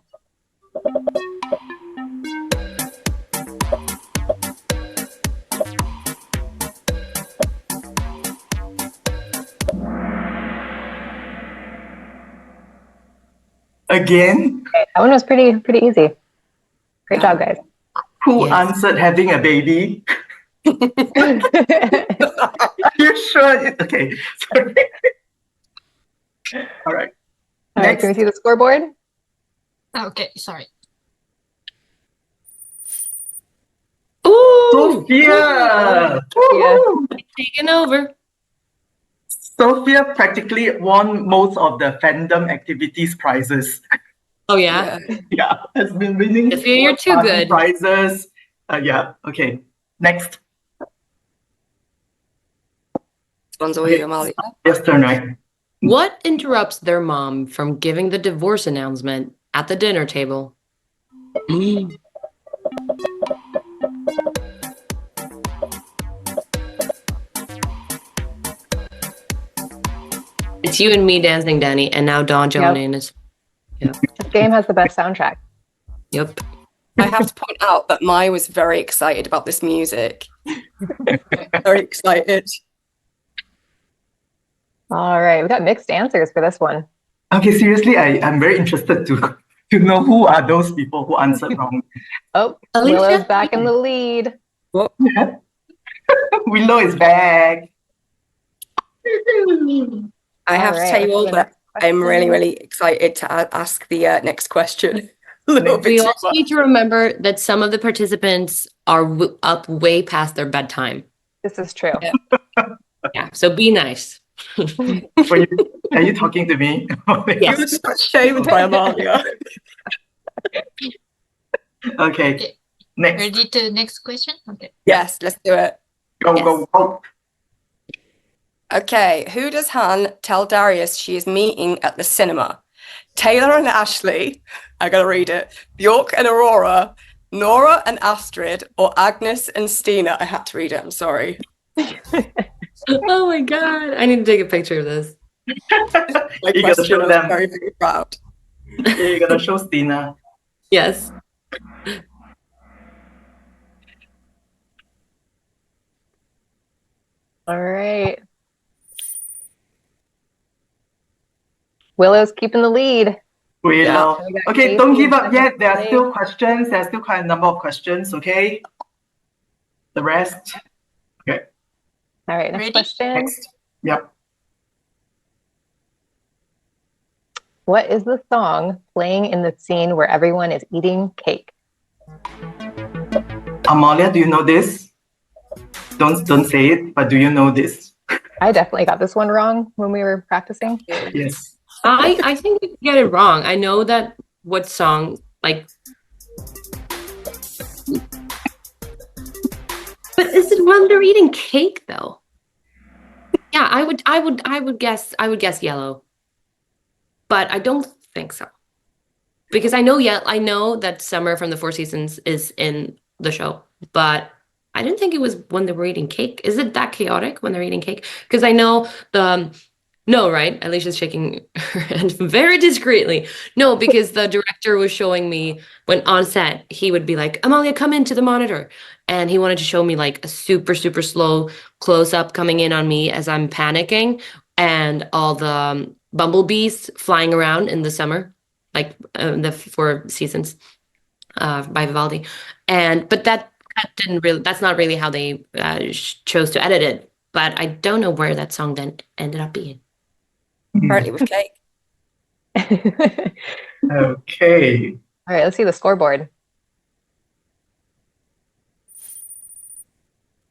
A: again.
C: Okay, that one was pretty easy. Great job, guys.
A: Who answered having a baby? You sure? Okay. Sorry. All right.
C: All right, can we see the scoreboard?
E: Okay, sorry.
B: Ooh,
A: Sophia!
B: Taking over.
A: Sophia practically won most of the fandom activities prizes.
B: Oh yeah?
A: Yeah, has been winning.
B: Sophia, you're too good.
A: Prizes. Yeah, okay. Next.
D: One's all you, Amalia.
A: Yes, turn right.
B: What interrupts their mom from giving the divorce announcement at the dinner table? It's you and me dancing, Danny, and now Dawn joining us. Yep.
C: This game has the best soundtrack.
B: Yep.
D: I have to point out that Mai was very excited about this music. Very excited.
C: All right, we got mixed answers for this one.
A: Okay, seriously, I'm very interested to know who are those people who answered wrong.
C: Oh,
B: Alicia?
C: Willow's back in the lead.
A: Yeah. Willow is back.
D: I have
C: All
D: to
C: right,
D: tell you all
C: let's do the
D: that
C: next
D: I'm really,
C: question.
D: really excited to ask the next question.
B: We also need to remember that some of the participants are up way past their bedtime.
C: This is true.
B: Yeah, so be nice.
A: Are you talking to me?
B: Yes.
D: You just got shamed by Amalia.
A: Okay. Next.
E: Ready to next question? Okay.
D: Yes, let's do it.
A: Go.
D: Okay, who does Han tell Darius she is meeting at the cinema? Taylor and Ashley, I gotta read it, Bjork and Aurora, Nora and Astrid, or Agnes and Stina? I had to read it, I'm sorry.
B: Oh my god, I need to take a picture of this.
D: My
A: You gotta
D: question,
A: show
D: I'm
A: them.
D: very, very proud.
A: Yeah, you gotta show Stina.
B: Yes.
C: All right. Willow's keeping the lead.
A: Willow.
C: So we got
A: Okay,
C: Casey
A: don't give
C: in
A: up yet.
C: second
A: There are
C: place.
A: still questions. There are still quite a number of questions, okay? The rest. Okay.
C: All right, next
E: Ready?
C: question.
A: Next. Yep.
C: What is the song playing in the scene where everyone is eating cake?
A: Amalia, do you know this? Don't say it, but do you know this?
C: I definitely got this one wrong when we were practicing.
A: Yes.
B: I think you get it wrong. I know that what song, like, but is it when they're eating cake though? Yeah, I would guess yellow, but I don't think so because I know that Summer from the Four Seasons is in the show, but I didn't think it was when they were eating cake. Is it that chaotic when they're eating cake? Because I know no, right? Alicia's shaking her head very discreetly. No, because the director was showing me when on set, he would be like, Amalia, come into the monitor. And he wanted to show me like a super, super slow close up coming in on me as I'm panicking and all the bumblebees flying around in the summer, like the Four Seasons by Vivaldi. But that's not really how they chose to edit it. But I don't know where that song then ended up being.
D: Apparently with cake.
A: Okay.
C: All right, let's see the scoreboard.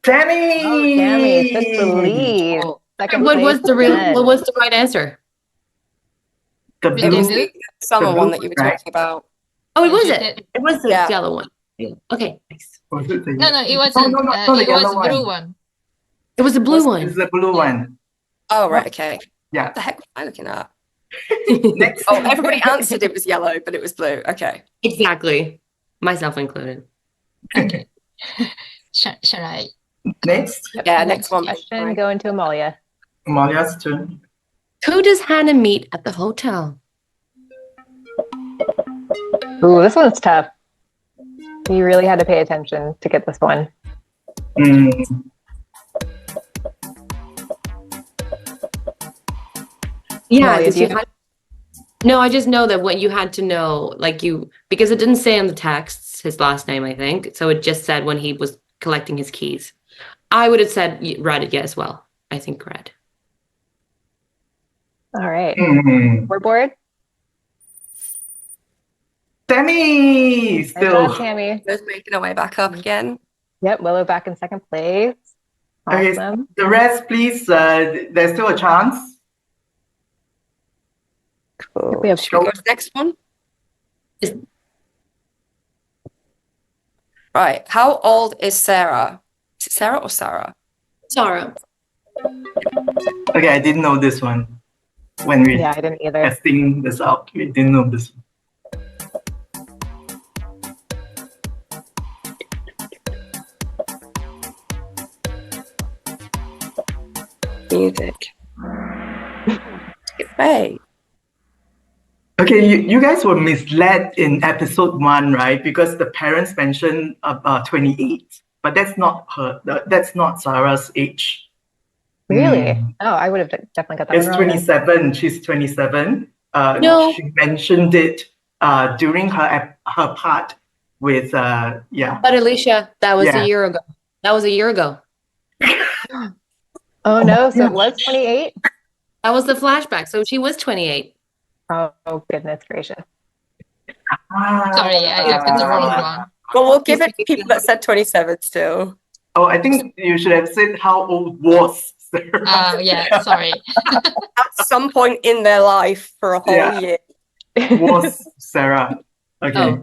A: Tammy!
C: Oh, Tammy, just believe.
B: What was the right answer?
A: The
D: It was
A: blue,
D: the summer one that you were talking about.
B: Oh, it was it. It was the
D: Yeah.
B: yellow one. Okay, nice.
A: was it the
E: No, it wasn't.
A: not the
E: It was
A: yellow
E: blue one.
B: It was the blue one.
A: It's the blue one.
D: Oh, right, okay.
A: Yeah.
D: What the heck was I looking at?
A: Next.
D: Oh, everybody answered it was yellow, but it was blue. Okay.
B: Exactly. Myself included.
E: Okay. Shall I?
A: Next.
D: Yeah, next one.
C: Question going to Amalia.
A: Amalia's turn.
B: Who does Hannah meet at the hotel?
C: Ooh, this one's tough. You really had to pay attention to get this one.
B: Yeah,
C: Amalia,
B: no, I just know that what you had to know, because it didn't say on the texts his last name, I think. So it just said when he was collecting his keys. I would have said red, yeah, as well. I think red.
C: All right. We're bored.
A: Tammy
C: Nice
A: still.
C: job, Tammy.
D: Just making our way back up again.
C: Yep, Willow back in second place.
A: Okay,
C: Awesome.
A: the rest, please. There's still a chance.
D: Cool.
C: We have
D: Should we go to the next one? Right. How old is Sarah? Is it Sarah or Sarah?
B: Sarah.
A: Okay, I didn't know this one. When we
C: I didn't either.
A: testing this out, we didn't know this one.
D: Music. Hey.
A: Okay, you guys were misled in episode 1, right? Because the parents mentioned 28, but that's not her. That's not Sarah's age.
C: Really? Oh, I would have definitely got that
A: It's
C: one wrong.
A: 27. She's 27.
B: No.
A: She mentioned it during her part with yeah.
B: But Alicia, that was
A: Yeah.
B: a year ago. That was a year ago.
C: Oh no, so it was 28?
B: That was the flashback. So she was 28.
C: Oh goodness gracious.
E: Sorry, I got the wrong one.
D: Well, we'll give it to people that said 27 still.
A: Oh, I think you should have said how old was Sarah.
E: Yeah, sorry.
D: At some point in their life for a whole
A: Yeah.
D: year.
A: Was Sarah. Okay.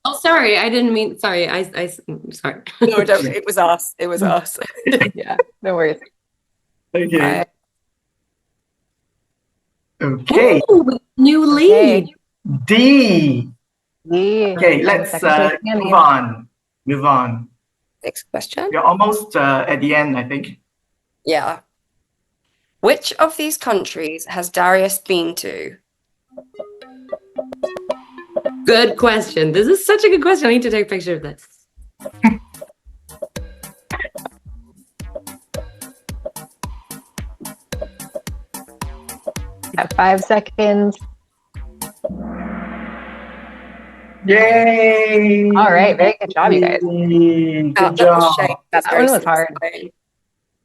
B: Oh, sorry. I didn't mean. Sorry. Sorry.
D: No, don't. It was us. It was us.
C: Yeah, no worries.
A: Okay. Okay.
B: Ooh, new lead.
A: D.
C: Yeah.
A: Okay, let's move on. Move on.
D: Next question.
A: You're almost at the end, I think.
D: Yeah. Which of these countries has Darius been to?
B: Good question. This is such a good question. I need to take a picture of this.
C: Have 5 seconds.
A: Yay!
C: All right, very good job, you guys.
A: Good
D: That
A: job.
D: was shame. That's
C: That
D: very
C: one was hard.
D: satisfying.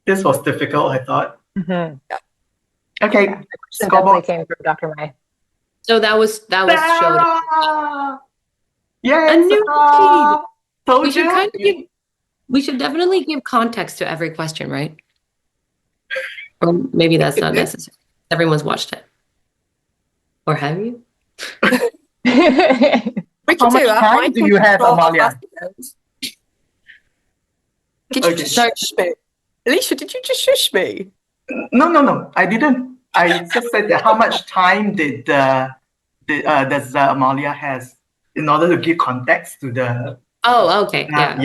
A: This was difficult, I thought.
C: Mm-hmm.
A: Okay,
C: Definitely
A: scoreboard.
C: came from Dr. Mai.
B: So that was showed.
A: Sarah! Yes,
B: A new
A: Sarah! Told
B: We should
A: you.
B: kind of we should definitely give context to every question, right? Or maybe that's not necessary. Everyone's watched it. Or have you?
A: How much time do you have, Amalia?
D: Did you just shush me? Alicia, did you just shush me?
A: No, I didn't. I just said that how much time does Amalia has in order to give context to the.
B: Oh, okay, yeah.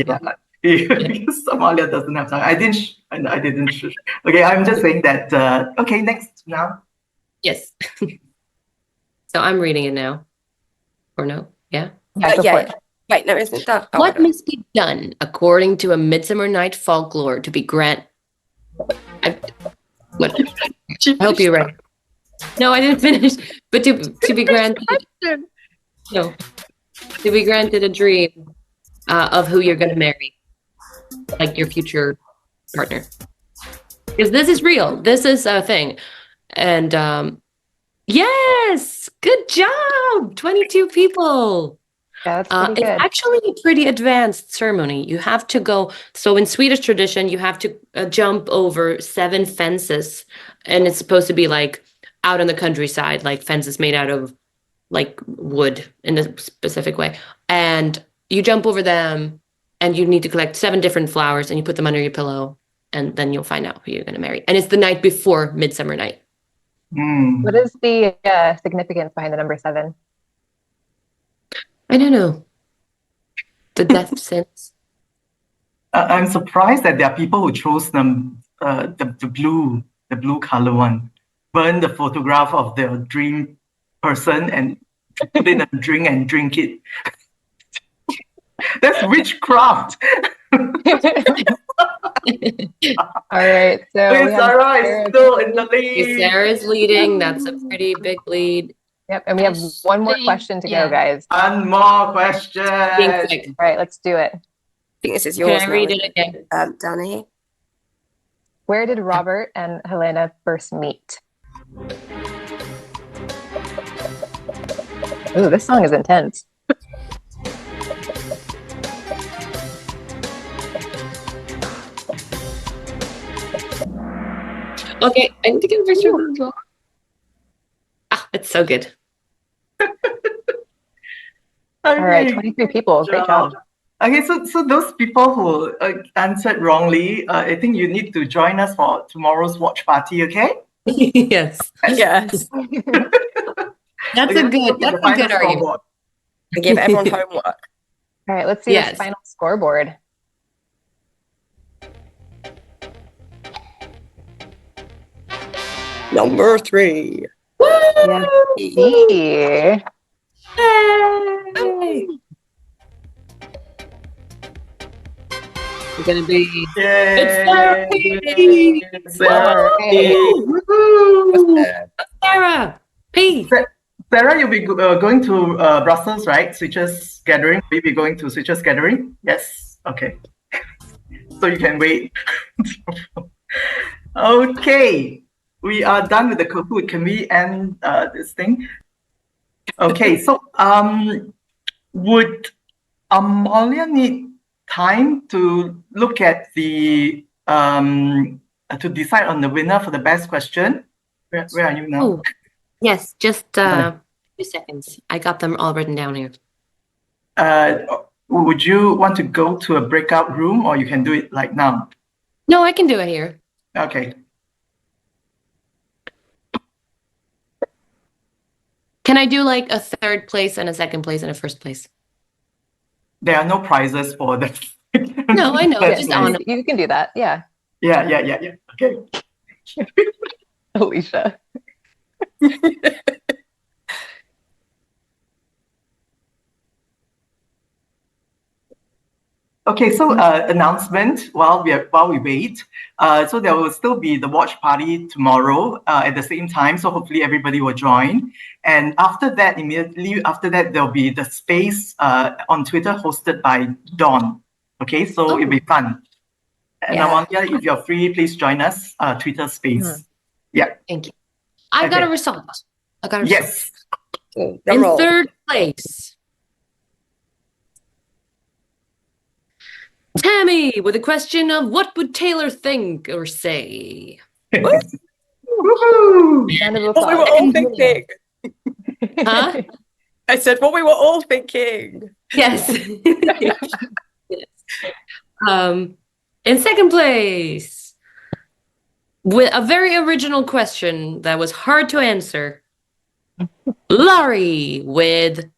A: Because Amalia doesn't have time. I didn't. Okay, I'm just saying that. Okay, next now.
B: Yes. So I'm reading it now. Or no? Yeah.
D: Yeah. Wait, no, isn't that? Oh,
B: what must be done according to a Midsummer Night folklore to be I hope you're right. No, I didn't finish. But to be granted, no, to be granted a dream of who you're going to marry, like your future partner, because this is real. This is a thing, and yes, good job, 22 people.
C: Yeah, that's pretty
B: it's
C: good.
B: actually a pretty advanced ceremony. You have to go. So in Swedish tradition, you have to jump over 7 fences, and it's supposed to be like out in the countryside, like fences made out of like wood in a specific way. And you jump over them, and you need to collect 7 different flowers, and you put them under your pillow, and then you'll find out who you're going to marry. And it's the night before Midsummer Night.
C: What is the significance behind the number 7?
B: I don't know. The death sentence.
A: I'm surprised that there are people who chose them the blue color one. Burn the photograph of their dream person and put in a drink and drink it. That's witchcraft.
C: All right, so
A: Sarah is still in the lead.
B: Sarah's leading. That's a pretty big lead.
C: Yep, and we have one more question to go, guys.
A: One more question.
C: All right, let's do it.
D: I think this is yours.
B: Can I read it again?
D: Danny.
C: Where did Robert and Helena first meet? Ooh, this song is intense.
B: Okay, I need to get a picture of it as well. Ah, it's so good.
C: All right, 23 people. Great job.
A: Okay, so those people who answered wrongly, I think you need to join us for tomorrow's watch party, okay?
B: Yes.
D: Yes.
B: That's a good argument.
D: Give everyone homework.
C: All right, let's see the final scoreboard.
D: Number 3.
C: Yeah.
B: Hey. We're gonna be.
A: Yay.
B: It's Sarah. Sarah P.
A: Sarah, you'll be going to Brussels, right? Switchers Gathering. Will you be going to Switchers Gathering? Yes. Okay. So you can wait. Okay. We are done with the Kahoot. Can we end this thing? Okay, so would Amalia need time to look at the to decide on the winner for the best question? Where are you now?
B: Oh, yes, just a few seconds. I got them all written down here.
A: Would you want to go to a breakout room, or you can do it like now?
B: No, I can do it here.
A: Okay.
B: Can I do like a 3rd place and a 2nd place and a 1st place?
A: There are no prizes for this.
B: No, I know. Just on.
C: You can do that. Yeah.
A: Yeah. Okay.
C: Alicia.
A: Okay, so announcement while we wait. So there will still be the watch party tomorrow at the same time. So hopefully everybody will join. And after that, immediately after that, there'll be the space on Twitter hosted by Dawn. Okay, so it'll be fun. And Amalia, if you're free, please join us. Twitter space. Yeah.
B: Thank you. I got a result.
A: Yes.
B: In 3rd place. Tammy, with a question of what would Taylor think or say?
A: Woohoo!
C: Round of
D: What we were
C: applause.
D: all thinking.
B: Huh?
D: I said what we were all thinking.
B: Yes. Yes. In second place, with a very original question that was hard to answer, Laurie with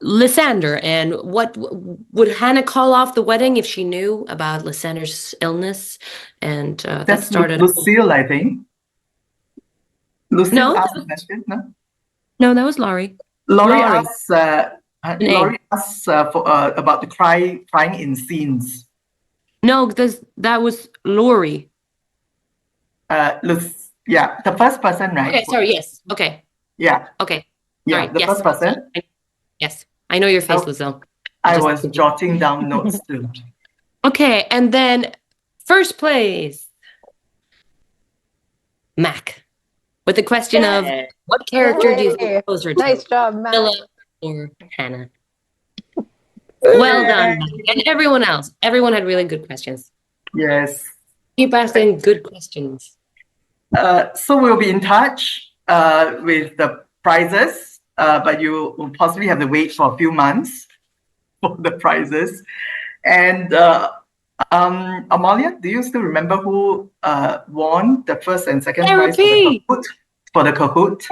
B: Lysander. And what would Hannah call off the wedding if she knew about Lysander's illness? And that
A: That's
B: started.
A: Lucille, I think. Lucille
B: No,
A: asked the question, no?
B: no, that was Laurie.
A: Laurie
B: Laurie.
A: asks,
B: An A.
A: Laurie asks about the crying in scenes.
B: No, that was Laurie.
A: Yeah, the first person, right?
B: Okay, sorry, yes. Okay.
A: Yeah.
B: Okay.
A: Yeah,
B: Sorry.
A: the
B: Yes.
A: first person.
B: Yes. I know your face, Lizelle.
A: I was jotting down notes too.
B: Okay, and then first place, Mac, with the question of what character do you think closer to?
C: Nice job, Mac.
B: Philip or Hannah? Well done, Mac. And everyone else. Everyone had really good questions.
A: Yes.
B: Keep asking good questions.
A: So we'll be in touch with the prizes, but you will possibly have to wait for a few months for the prizes. And Amalia, do you still remember who won the first and second prize for the Kahoot?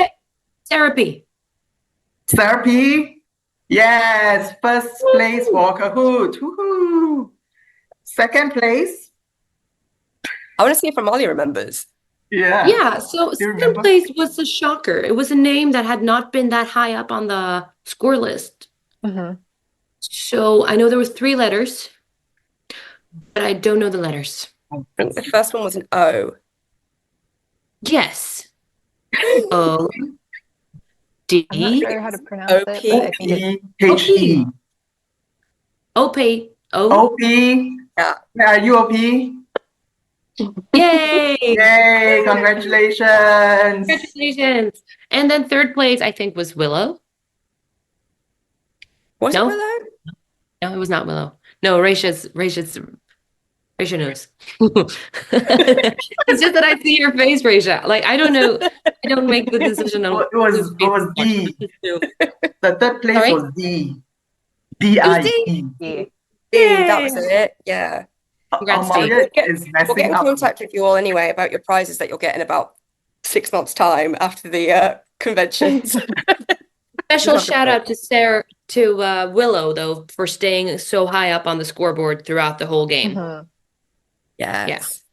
B: Therapy.
A: Therapy? Yes, first place for Kahoot. Woohoo! Second place?
D: I want to see if Amalia remembers.
A: Yeah.
B: Yeah, so second place was a shocker. It was a name that had not been that high up on the score list. So I know there was 3 letters, but I don't know the letters.
D: I think the first one was an O.
B: Yes. O. D.
C: I'm not sure how to pronounce it, but I think it's
A: H-E.
B: O-P.
A: OP.
D: Yeah.
A: Are you OP?
B: Yay!
A: Yay! Congratulations!
B: Congratulations! And then third place, I think, was Willow.
D: Was it Willow?
B: No, it was not Willow. No, Raisha knows. It's just that I see your face, Raisha. Like, I don't know. I don't make the decision on
A: It was D. The third place
B: Sorry?
A: was D. D-I-E.
D: That was it. Yeah.
A: Amalia is
D: We'll
A: messing
D: get in
A: up.
D: contact with you all anyway about your prizes that you'll get in about 6 months' time after the conventions.
B: Special shout out to Willow though for staying so high up on the scoreboard throughout the whole game.
D: Yes.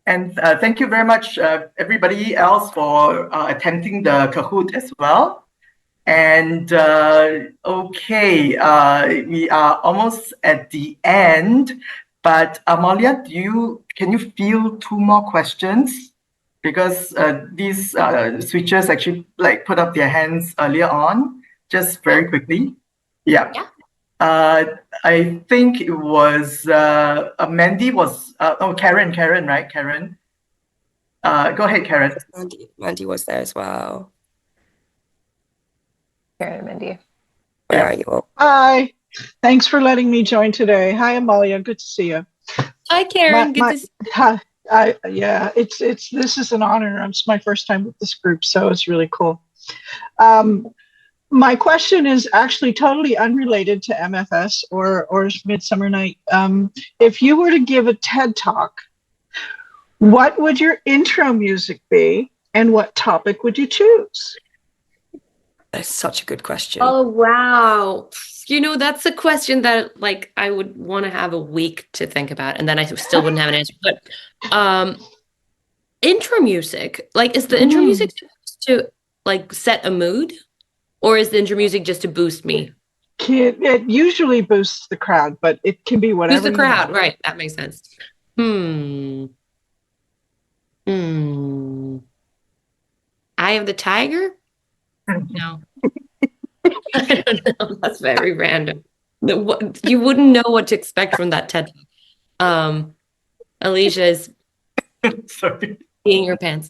A: And thank you very much, everybody else, for attending the Kahoot as well. And okay, we are almost at the end. But Amalia, can you field 2 more questions? Because these switchers actually put up their hands earlier on, just very quickly. Yeah. I think it was Mandy was Karen, right? Karen. Go ahead, Karen.
D: Mandy was there as well.
C: Karen and Mindy.
D: Where are you all?
R: Hi. Thanks for letting me join today. Hi, Amalia. Good to see you.
B: Hi, Karen. Good to see you.
R: Yeah, this is an honor. It's my first time with this group, so it's really cool. My question is actually totally unrelated to MFS or Midsummer Night. If you were to give a TED Talk, what would your intro music be, and what topic would you choose?
D: That's such a good question.
B: Oh, wow. You know, that's a question that I would want to have a week to think about, and then I still wouldn't have an answer. But intro music, is the intro music supposed to set a mood, or is the intro music just to boost me?
R: It usually boosts the crowd, but it can be whatever.
B: Boost the crowd, right? That makes sense. Eye of the Tiger? No. I don't know. That's very random. You wouldn't know what to expect from that TED Talk. Alicia is peeing her pants.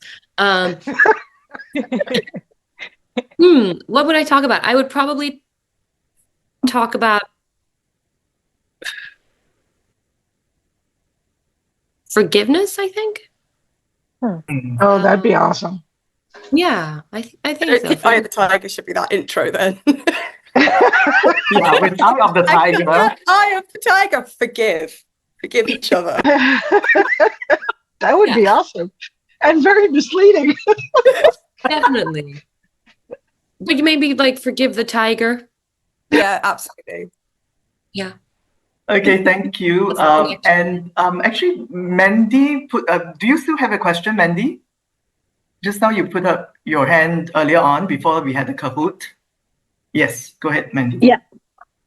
B: What would I talk about? I would probably talk about forgiveness, I think.
R: Oh, that'd be awesome.
B: Yeah, I think
D: I
B: so.
D: don't think Eye of the Tiger should be that intro then.
A: Yeah, with Eye of the Tiger.
D: Eye of the Tiger, forgive each other.
R: That would be awesome. And very misleading.
B: Definitely. But you maybe like forgive the tiger.
D: Yeah, absolutely.
B: Yeah.
A: Okay, thank you. And actually, Mandy do you still have a question, Mandy? Just now you put up your hand earlier on before we had the Kahoot. Yes, go ahead, Mandy.
O: Yeah,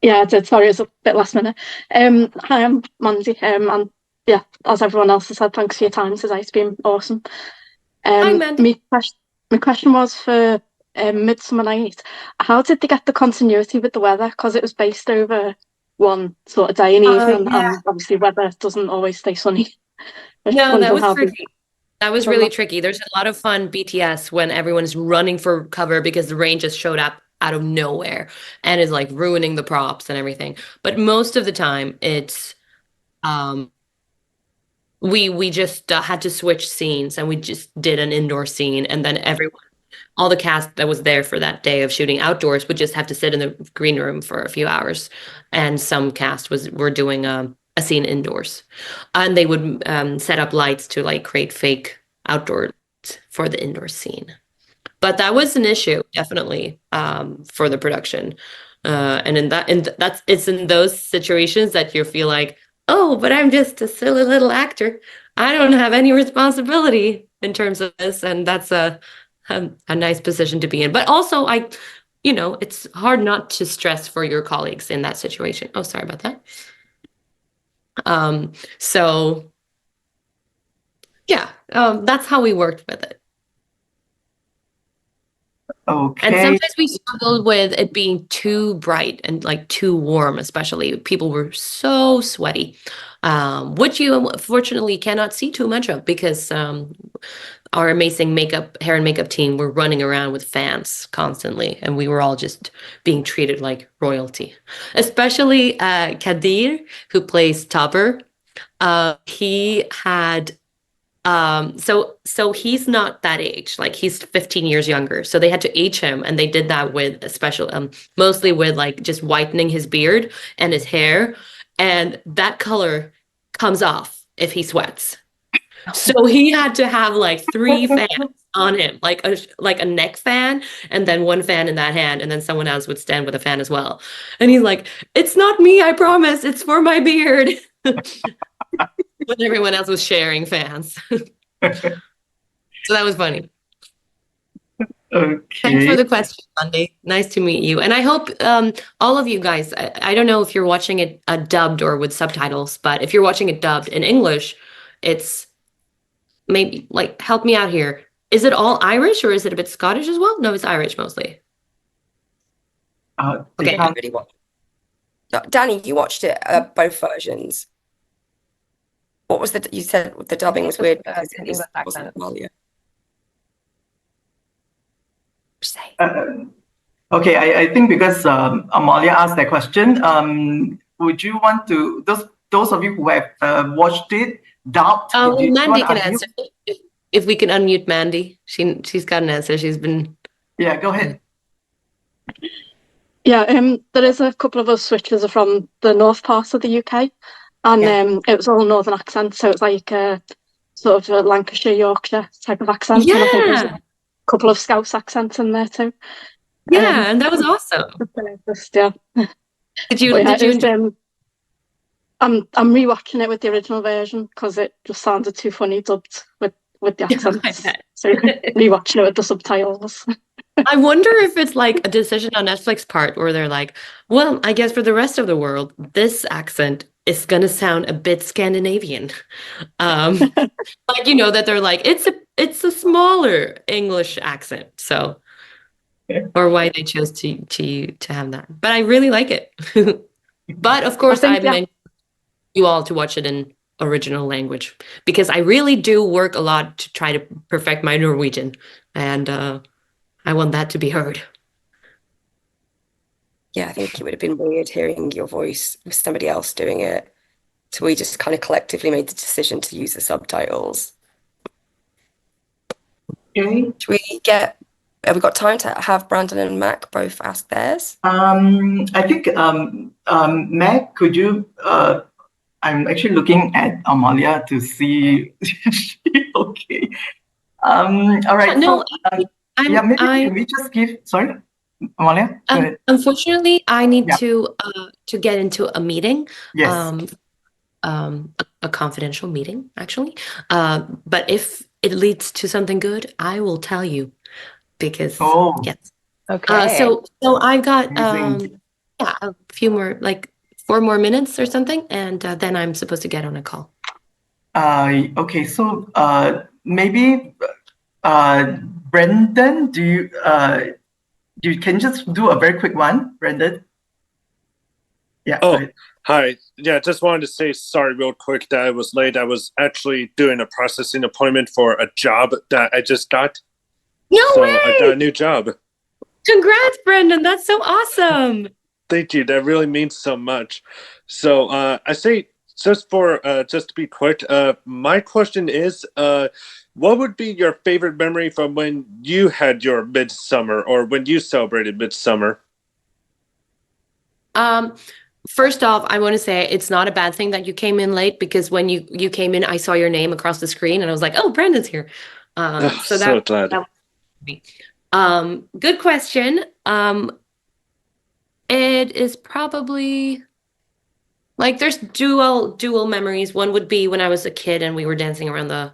O: I did. Sorry, it's a bit last minute. Hi, I'm Mandy. And yeah, as everyone else has said, thanks for your time today. It's been awesome.
B: Hi, Mandy.
O: My question was for Midsummer Night. How did they get the continuity with the weather? Because it was based over one sort of day and evening, and obviously weather doesn't always stay sunny.
B: No, that was tricky. That was really tricky. There's a lot of fun BTS when everyone's running for cover because the rain just showed up out of nowhere and is like ruining the props and everything. But most of the time it's we just had to switch scenes, and we just did an indoor scene, and then all the cast that was there for that day of shooting outdoors would just have to sit in the green room for a few hours, and some cast were doing a scene indoors, and they would set up lights to like create fake outdoors for the indoor scene. But that was an issue, definitely, for the production, and it's in those situations that you feel like, oh, but I'm just a silly little actor. I don't have any responsibility in terms of this, and that's a nice position to be in. But also, it's hard not to stress for your colleagues in that situation. Oh, sorry about that. So yeah, that's how we worked with it.
A: Okay.
B: And sometimes we struggled with it being too bright and like too warm, especially. People were so sweaty, which you fortunately cannot see too much of because our amazing hair and makeup team were running around with fans constantly, and we were all just being treated like royalty. Especially Kadir, who plays Topper. He had so he's not that age, like he's 15 years younger, so they had to age him, and they did that with a special mostly with like just whitening his beard and his hair, and that color comes off if he sweats. So he had to have like 3 fans on him, like a neck fan, and then 1 fan in that hand, and then someone else would stand with a fan as well. And he's like, "It's not me, I promise, it's for my beard." When everyone else was sharing fans. So that was funny.
A: Okay.
B: Thanks for the question, Monday. Nice to meet you. And I hope all of you guys, I don't know if you're watching it dubbed or with subtitles, but if you're watching it dubbed in English, it's maybe like, help me out here. Is it all Irish or is it a bit Scottish as well? No, it's Irish mostly.
D: Okay. Danny, you watched it both versions. What was you said the dubbing was weird because it wasn't Amalia.
A: Okay, I think because Amalia asked that question, would you want to, those of you who have watched it, dubbed?
B: Mandy can answer. If we can unmute Mandy, she's got an answer. She's been.
A: Yeah, go ahead.
O: Yeah, there is a couple of us switches from the north part of the UK. And it was all northern accents, so it's like a sort of a Lancashire, Yorkshire type of accent.
B: Yeah.
O: And I think there's a couple of Scouse accents in there too.
B: Yeah, and that was awesome. Did you enjoy?
O: I'm rewatching it with the original version because it just sounded too funny dubbed with the accents. So rewatching it with the subtitles.
B: I wonder if it's like a decision on Netflix part where they're like, well, I guess for the rest of the world, this accent is gonna sound a bit Scandinavian. Like, that they're like, it's a smaller English accent. So or why they chose to have that. But I really like it. But of course I meant you all to watch it in original language because I really do work a lot to try to perfect my Norwegian, and I want that to be heard.
D: Yeah, I think it would have been weird hearing your voice with somebody else doing it. So we just kind of collectively made the decision to use the subtitles.
A: Okay.
D: Should we get? Have we got time to have Brandon and Mac both ask theirs?
A: I think Mac, could you? I'm actually looking at Amalia to see. Okay. All right.
B: No,
A: so, yeah, maybe can we just give? Sorry, Amalia. Go ahead.
B: Unfortunately, I need to get into a meeting.
A: Yes.
B: A confidential meeting, actually. But if it leads to something good, I will tell you, because yes.
C: Okay.
B: So I've got
A: Amazing.
B: a few more, like 4 more minutes or something, and then I'm supposed to get on a call.
A: Okay. So maybe Brendan, do you can just do a very quick one, Brendan? Yeah.
S: Oh, hi. Yeah, just wanted to say sorry real quick that I was late. I was actually doing a processing appointment for a job that I just got.
B: No way!
S: I got a new job.
B: Congrats, Brendan. That's so awesome.
S: Thank you. That really means so much. So I say, just to be quick, my question is, what would be your favorite memory from when you had your Midsummer, or when you celebrated Midsummer?
B: First off, I want to say it's not a bad thing that you came in late, because when you came in, I saw your name across the screen and I was like, oh, Brandon's here.
S: So glad.
B: That was good question. It is probably like there's dual memories. One would be when I was a kid and we were dancing around the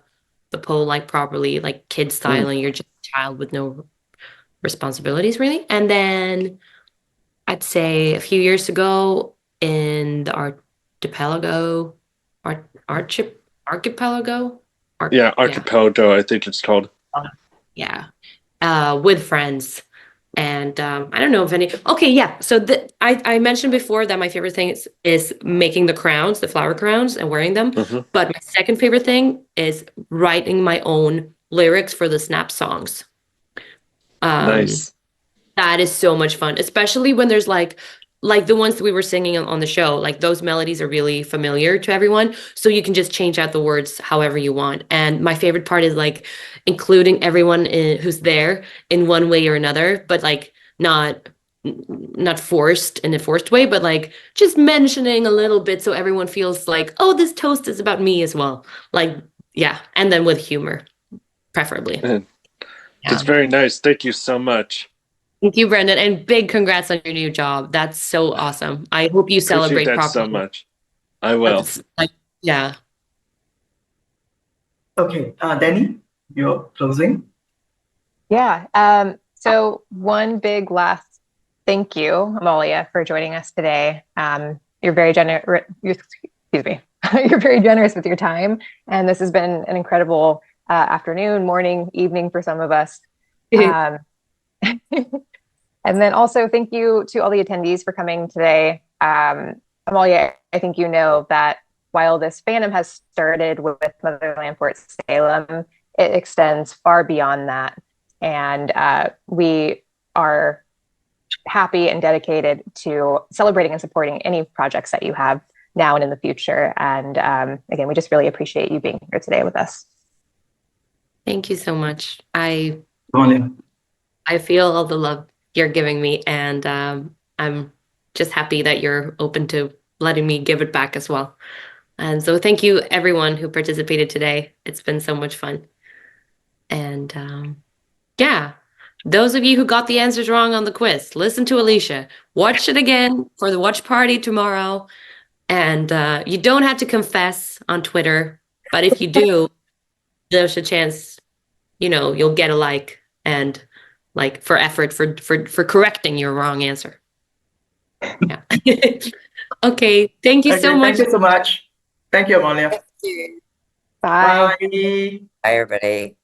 B: pole like properly, like kid style, and you're just a child with no responsibilities really. And then I'd say a few years ago in the archipelago. Archipelago,
S: I think it's called.
B: Yeah, with friends. And I don't know if any. Okay, yeah. So I mentioned before that my favorite thing is making the crowns, the flower crowns, and wearing them. But my second favorite thing is writing my own lyrics for the Snap songs.
S: Nice.
B: That is so much fun, especially when there's like the ones that we were singing on the show. Like those melodies are really familiar to everyone, so you can just change out the words however you want. And my favorite part is like including everyone who's there in one way or another, but like not forced in a forced way, but like just mentioning a little bit so everyone feels like, oh, this toast is about me as well. Like, yeah, and then with humor, preferably.
S: It's very nice. Thank you so much.
B: Thank you, Brendan, and big congrats on your new job. That's so awesome. I hope you celebrate
S: Appreciate that
B: properly.
S: so much. I will.
B: Yeah.
A: Okay, Danny, you're closing.
C: Yeah. So one big last thank you, Amalia, for joining us today. You're very generous. Excuse me. You're very generous with your time, and this has been an incredible afternoon, morning, evening for some of us. And then also thank you to all the attendees for coming today. Amalia, I think you know that while this fandom has started with Motherland Fort Salem, it extends far beyond that. And we are happy and dedicated to celebrating and supporting any projects that you have now and in the future. And again, we just really appreciate you being here today with us.
B: Thank you so much. I feel all the love you're giving me, and I'm just happy that you're open to letting me give it back as well. And so thank you everyone who participated today. It's been so much fun. And yeah, those of you who got the answers wrong on the quiz, listen to Alicia. Watch it again for the watch party tomorrow. And you don't have to confess on Twitter, but if you do, there's a chance, you'll get a like, and like for effort for correcting your wrong answer. Yeah. Okay. Thank you so much.
A: Thank you so much. Thank you, Amalia.
C: Bye.
A: Bye.
D: Bye, everybody.